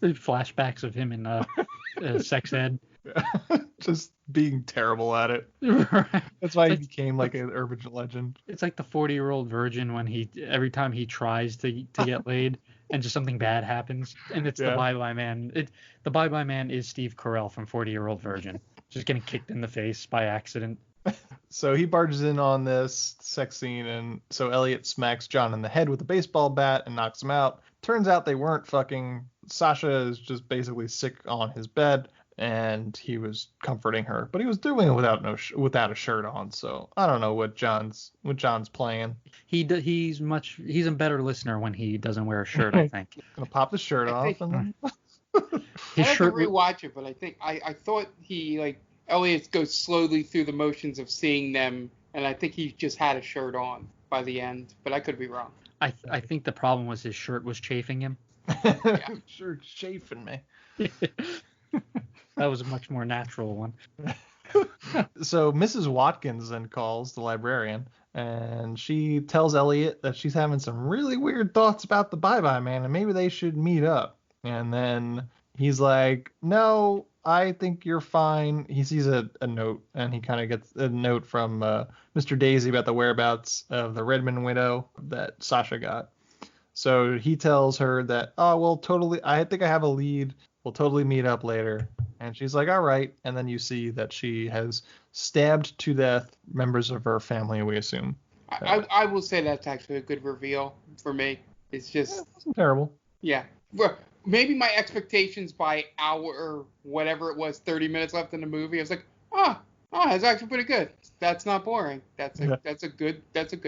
Flashbacks of him in sex ed. Just being terrible at it. Right. That's why he became like an urban legend. It's like the 40-year-old virgin when every time he tries to get laid and just something bad happens, and it's the Bye Bye Man. The Bye Bye Man is Steve Carell from 40-Year-Old Virgin, just getting kicked in the face by accident. So he barges in on this sex scene, and so Elliot smacks John in the head with a baseball bat and knocks him out. Turns out they weren't fucking. Sasha is just basically sick on his bed, and he was comforting her, but he was doing it without a shirt on. So I don't know what John's playing. He's a better listener when he doesn't wear a shirt, I think. Gonna pop the shirt off and then. I have to rewatch it, but I think I thought he Elliot goes slowly through the motions of seeing them, and I think he just had a shirt on by the end, but I could be wrong. I think the problem was his shirt was chafing him. Yeah. Shirt's chafing me. That was a much more natural one. So Mrs. Watkins then calls the librarian, and she tells Elliot that she's having some really weird thoughts about the Bye Bye Man, and maybe they should meet up. And then he's like, no, I think you're fine. He sees a note, and he kind of gets a note from Mr. Daisy about the whereabouts of the Redmond widow that Sasha got. So he tells her that, oh, well, totally, I think I have a lead. We'll totally meet up later. And she's like, all right. And then you see that she has stabbed to death members of her family, we assume. I will say that's actually a good reveal for me. It's just... it wasn't terrible. Yeah. Well, maybe my expectations by hour, whatever it was, 30 minutes left in the movie, I was like, that's actually pretty good. That's not boring. That's a good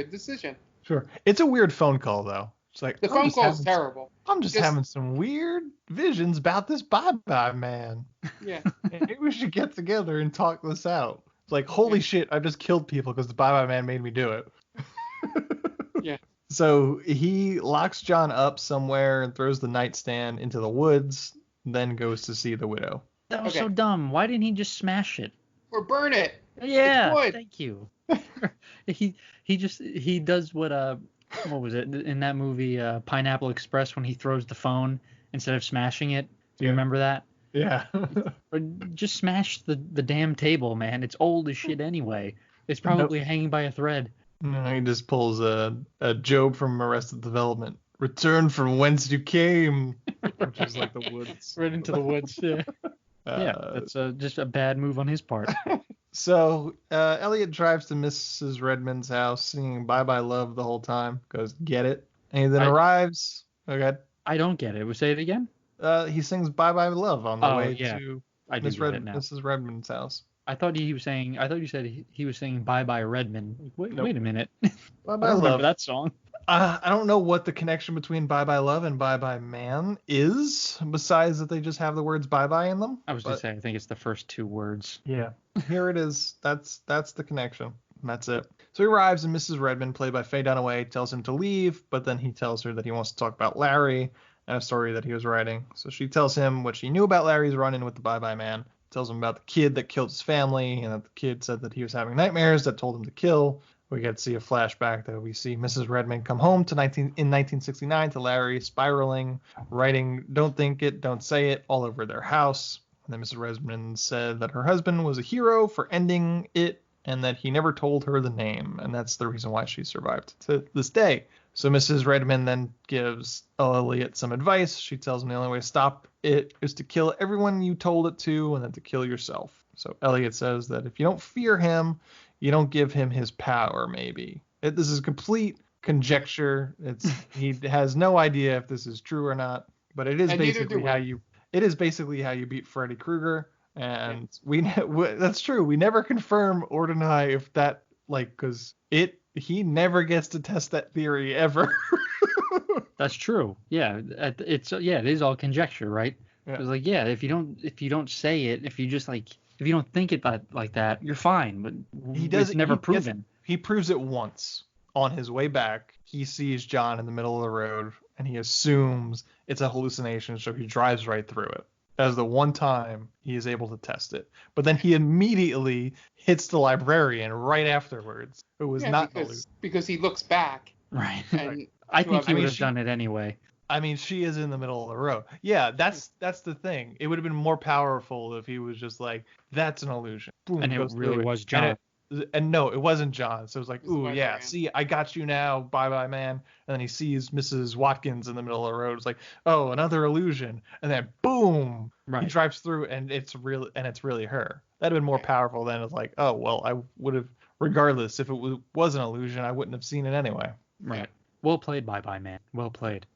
decision. Sure. It's a weird phone call, though. It's like, the phone call is terrible. I'm just having some weird visions about this Bye Bye Man. Yeah. Maybe we should get together and talk this out. It's like, holy shit, I've just killed people because the Bye Bye Man made me do it. Yeah. So he locks John up somewhere and throws the nightstand into the woods, then goes to see the widow. That was so dumb. Why didn't he just smash it? Or burn it. Yeah, thank you. he does what was it in that movie Pineapple Express when he throws the phone instead of smashing it? Do you remember that? Yeah. Or just smash the damn table, man. It's old as shit anyway. It's probably hanging by a thread. No, he just pulls a Job from Arrested Development. Return from whence you came, which is like the woods. Right into the woods. Yeah. Yeah, that's just a bad move on his part. So Elliot drives to Mrs. Redmond's house singing Bye Bye Love the whole time. Goes, get it? And he then arrives. Okay. I don't get it. Say it again? He sings Bye Bye Love on the way to Mrs. Redmond's house. I thought you said he was saying Bye Bye Redmond. Wait a minute. Bye Bye Love. That song. I don't know what the connection between Bye Bye Love and Bye Bye Man is, besides that they just have the words bye bye in them. I was going to say, I think it's the first two words. Yeah. Here it is. That's the connection. That's it. So he arrives, and Mrs. Redmond, played by Faye Dunaway, tells him to leave, but then he tells her that he wants to talk about Larry and a story that he was writing. So she tells him what she knew about Larry's run-in with the Bye Bye Man, tells him about the kid that killed his family, and that the kid said that he was having nightmares that told him to kill. We get to see a flashback that we see Mrs. Redmond come home in 1969 to Larry, spiraling, writing "Don't think it, don't say it" all over their house. And then Mrs. Redmond said that her husband was a hero for ending it, and that he never told her the name, and that's the reason why she survived to this day. So Mrs. Redmond then gives Elliot some advice. She tells him the only way to stop it is to kill everyone you told it to, and then to kill yourself. So Elliot says that if you don't fear him, you don't give him his power, maybe. This is complete conjecture. He has no idea if this is true or not, but it is basically how you beat Freddy Krueger. And that's true. We never confirm or deny if that, because he never gets to test that theory ever. That's true. Yeah, it is all conjecture, right? Yeah. It's like, yeah, if you don't say it, if you just like, if you don't think it like that, you're fine. But it's never proven. He proves it once on his way back. He sees John in the middle of the road, and he assumes it's a hallucination, so he drives right through it. As the one time he is able to test it, but then he immediately hits the librarian right afterwards. It was not because he looks back. Right. And I think he would have done it anyway. I mean, she is in the middle of the road. Yeah, that's the thing. It would have been more powerful if he was just like, that's an illusion. Boom, and it really was John. And no, it wasn't John. So it was like, ooh, yeah, see, I got you now. Bye-bye, man. And then he sees Mrs. Watkins in the middle of the road. It's like, oh, another illusion. And then boom, he drives through, and it's really her. That'd have been more powerful than it's like, oh, well, I would have, regardless, if it was an illusion, I wouldn't have seen it anyway. Right. Well played, bye-bye, man. Well played.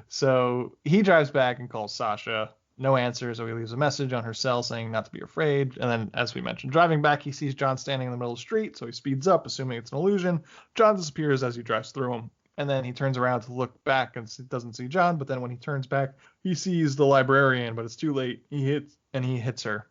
So he drives back and calls Sasha. No answer, so he leaves a message on her cell saying not to be afraid. And then, as we mentioned, driving back, he sees John standing in the middle of the street, so he speeds up, assuming it's an illusion. John disappears as he drives through him. And then he turns around to look back and doesn't see John, but then when he turns back, he sees the librarian, but it's too late. He hits her,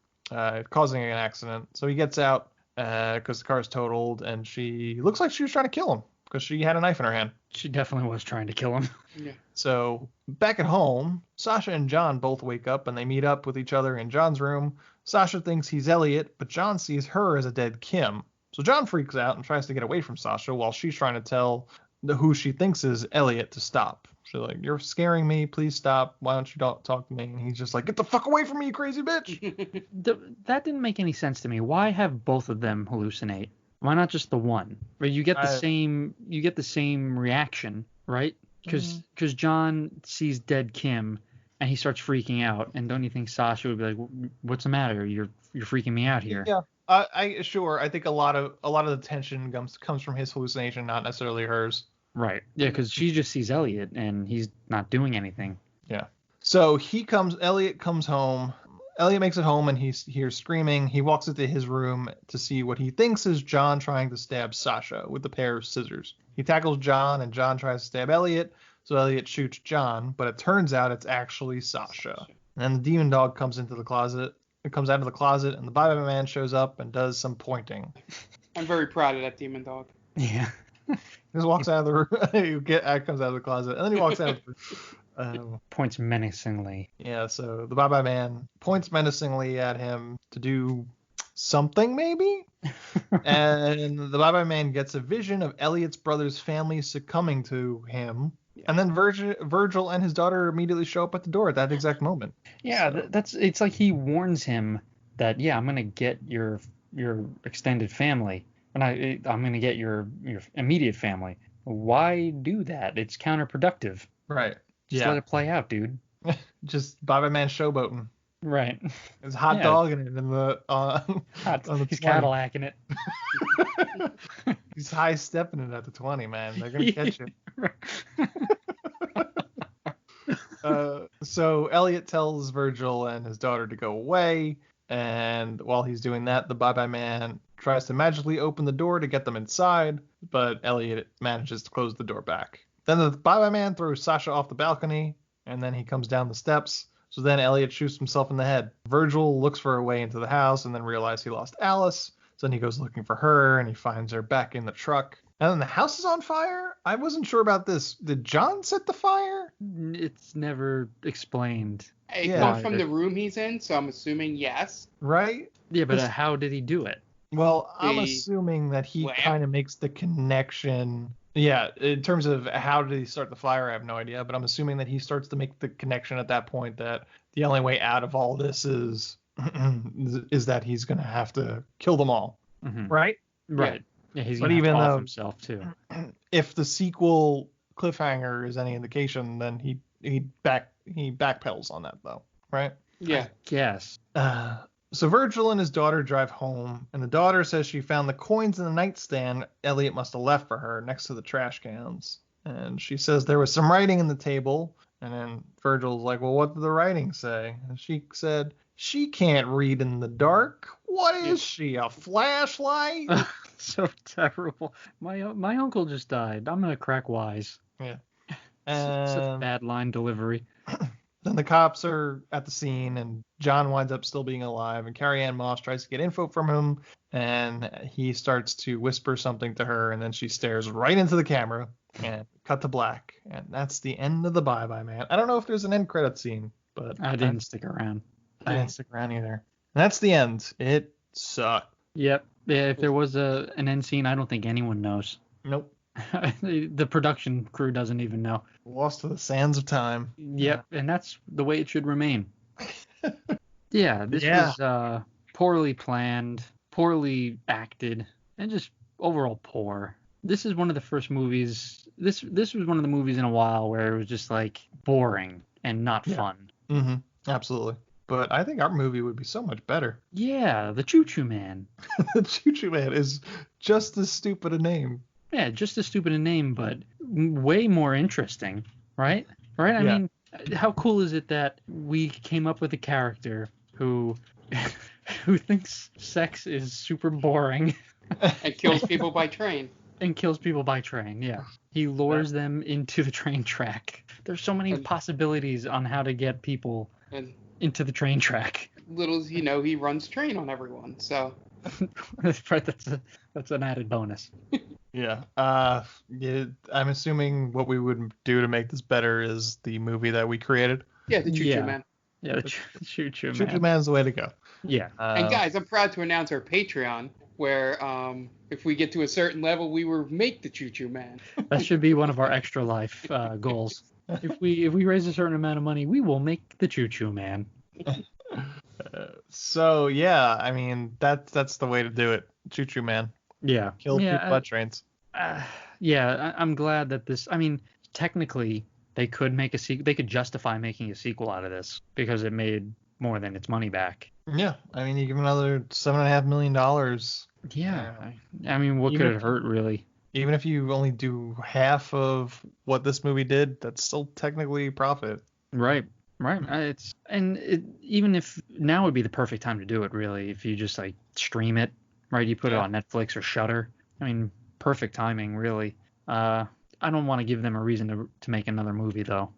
causing an accident. So he gets out because the car is totaled, and she looks like she was trying to kill him because she had a knife in her hand. She definitely was trying to kill him. Yeah. So back at home, Sasha and John both wake up and they meet up with each other in John's room. Sasha thinks he's Elliot, but John sees her as a dead Kim. So John freaks out and tries to get away from Sasha while she's trying to tell who she thinks is Elliot to stop. She's like, you're scaring me. Please stop. Why don't you talk to me? And he's just like, get the fuck away from me, you crazy bitch. That didn't make any sense to me. Why have both of them hallucinate? Why not just the one? Right, you get the same reaction, right? Because John sees dead Kim and he starts freaking out. And don't you think Sasha would be like, "What's the matter? You're freaking me out here." Yeah, I think a lot of the tension comes from his hallucination, not necessarily hers. Right. Yeah, because she just sees Elliot and he's not doing anything. Yeah. So Elliot comes home. Elliot makes it home and he hears screaming. He walks into his room to see what he thinks is John trying to stab Sasha with a pair of scissors. He tackles John and John tries to stab Elliot, so Elliot shoots John, but it turns out it's actually Sasha. And then the demon dog comes into the closet. It comes out of the closet and the Bye-Bye Man shows up and does some pointing. I'm very proud of that demon dog. Yeah. He just walks out of the room. Comes out of the closet and then he walks out of the room. Points menacingly. Yeah, so the Bye-Bye Man points menacingly at him to do something, maybe? And the Bye-Bye Man gets a vision of Elliot's brother's family succumbing to him. And then Virgil and his daughter immediately show up at the door at that exact moment. Yeah, so. It's like he warns him that, yeah, I'm going to get your extended family. And I'm going to get your immediate family. Why do that? It's counterproductive. Right. Just let it play out, dude. Just Bye-Bye Man showboating. Right. It's hot dogging it in the he's Cadillacing it. He's high stepping it at the 20, man. They're gonna catch you. So Elliot tells Virgil and his daughter to go away, and while he's doing that, the Bye-Bye Man tries to magically open the door to get them inside, but Elliot manages to close the door back. Then the Bye-Bye Man throws Sasha off the balcony, and then he comes down the steps. So then Elliot shoots himself in the head. Virgil looks for a way into the house and then realizes he lost Alice. So then he goes looking for her, and he finds her back in the truck. And then the house is on fire? I wasn't sure about this. Did John set the fire? It's never explained. It comes from the room he's in, so I'm assuming yes. Right? Yeah, but how did he do it? Well, I'm assuming that he kind of makes the connection. Yeah, in terms of how did he start the fire, I have no idea. But I'm assuming that he starts to make the connection at that point that the only way out of all this is that he's going to have to kill them all. Mm-hmm. Right? Right. Yeah, he's going to have to off himself, too. If the sequel cliffhanger is any indication, then he backpedals on that, though. Right? Yeah. Yes. So Virgil and his daughter drive home, and the daughter says she found the coins in the nightstand Elliot must have left for her next to the trash cans. And she says there was some writing in the table, and then Virgil's like, well, what did the writing say? And she said, she can't read in the dark. What is she, a flashlight? So terrible. My uncle just died. I'm going to crack wise. Yeah. Such And bad line delivery. then the cops are at the scene, and John winds up still being alive, and Carrie Ann Moss tries to get info from him, and he starts to whisper something to her, and then she stares right into the camera, and cut to black. And that's the end of the Bye Bye Man. I don't know if there's an end credit scene, but I didn't stick around. I didn't stick around either. And that's the end. It sucked. Yep. Yeah, if there was an end scene, I don't think anyone knows. Nope. The production crew doesn't even know. Lost to the sands of time. Yep, and that's the way it should remain. Yeah, this was poorly planned, poorly acted, and just overall poor. This is one of the first movies. This was one of the movies in a while where it was just like boring and not fun. Mm-hmm. Absolutely. But I think our movie would be so much better. Yeah, the Choo Choo Man. The Choo Choo Man is just as stupid a name. Yeah, just as stupid a name, but way more interesting, right? Right? I mean, how cool is it that we came up with a character who thinks sex is super boring and kills people by train. And kills people by train, yeah. He lures them into the train track. There's so many possibilities on how to get people into the train track. Little as you know, he runs train on everyone, so. That's an added bonus. Yeah. I'm assuming what we would do to make this better is the movie that we created. Yeah, the Choo Choo Man. Yeah, the Choo Choo Man. Choo Choo Man's the way to go. Yeah. And guys, I'm proud to announce our Patreon, where if we get to a certain level, we will make the Choo Choo Man. That should be one of our extra life goals. If we raise a certain amount of money, we will make the Choo Choo Man. So yeah, I mean that's the way to do it. Choo Choo Man. Yeah. Kill people by trains. I'm glad that this. I mean, technically, they could make a sequel. They could justify making a sequel out of this because it made more than its money back. Yeah, I mean, you give another $7.5 million. Yeah, I mean, what could it hurt really? Even if you only do half of what this movie did, that's still technically profit. Right. Even if now would be the perfect time to do it, really, if you just like stream it, right? You put it on Netflix or Shudder. I mean, perfect timing, really. I don't want to give them a reason to make another movie though.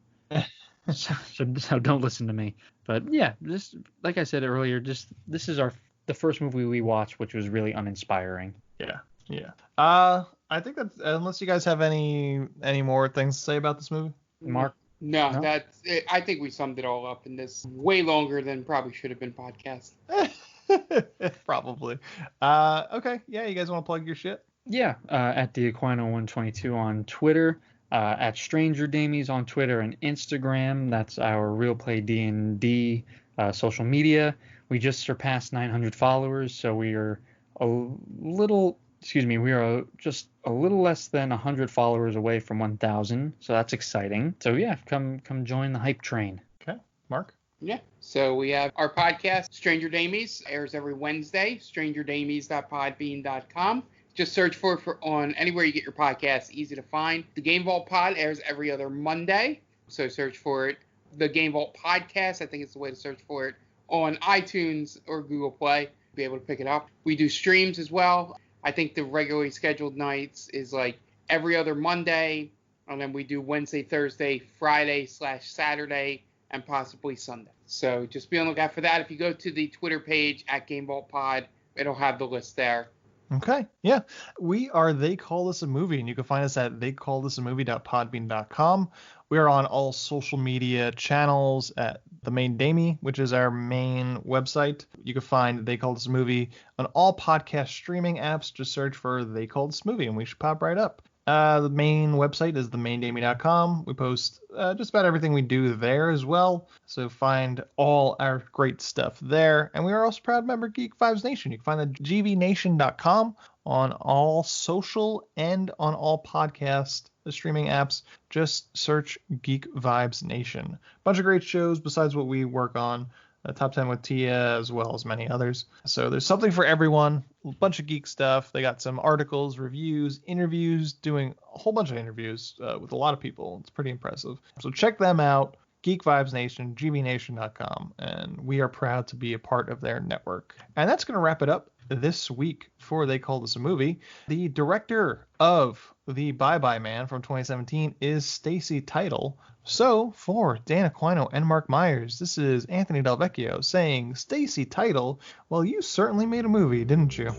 So don't listen to me. But yeah, this, like I said earlier, this is the first movie we watched, which was really uninspiring. Yeah. I think that unless you guys have any more things to say about this movie, Mark. No, that's it. I think we summed it all up in this way longer than probably should have been podcast. Probably. Okay. Yeah, you guys want to plug your shit? Yeah. At the Aquino122 on Twitter. At Stranger Damies on Twitter and Instagram. That's our Real Play D&D social media. We just surpassed 900 followers, so we are just a little less than 100 followers away from 1,000. So that's exciting. So yeah, come join the hype train. Okay, Mark. Yeah. So we have our podcast, Stranger Damies, airs every Wednesday. strangerdamies.podbean.com. Just search for it on anywhere you get your podcasts. Easy to find. The Game Vault Pod airs every other Monday. So search for it. The Game Vault Podcast, I think it's the way to search for it, on iTunes or Google Play. Be able to pick it up. We do streams as well. I think the regularly scheduled nights is like every other Monday. And then we do Wednesday, Thursday, Friday/Saturday, and possibly Sunday. So just be on the lookout for that. If you go to the Twitter page at Game Vault Pod, it'll have the list there. Okay, yeah. We are They Call This a Movie, and you can find us at theycallthisamovie.podbean.com. We are on all social media channels at The Main Damie, which is our main website. You can find They Call This a Movie on all podcast streaming apps. Just search for They Call This a Movie, and we should pop right up. The main website is themaindamie.com. We post just about everything we do there as well. So find all our great stuff there. And we are also a proud member of Geek Vibes Nation. You can find the gvnation.com on all social and on all podcast streaming apps. Just search Geek Vibes Nation. Bunch of great shows besides what we work on. Top 10 with Tia, as well as many others. So there's something for everyone. A bunch of geek stuff. They got some articles, reviews, interviews, doing a whole bunch of interviews with a lot of people. It's pretty impressive. So check them out. Geek Vibes Nation, gbnation.com, and we are proud to be a part of their network. And that's going to wrap it up this week for They Call This a Movie. The director of The Bye Bye Man from 2017 is Stacy Title. So for Dan Aquino and Mark Myers, this is Anthony Del Vecchio saying, Stacy Title, well, you certainly made a movie, didn't you?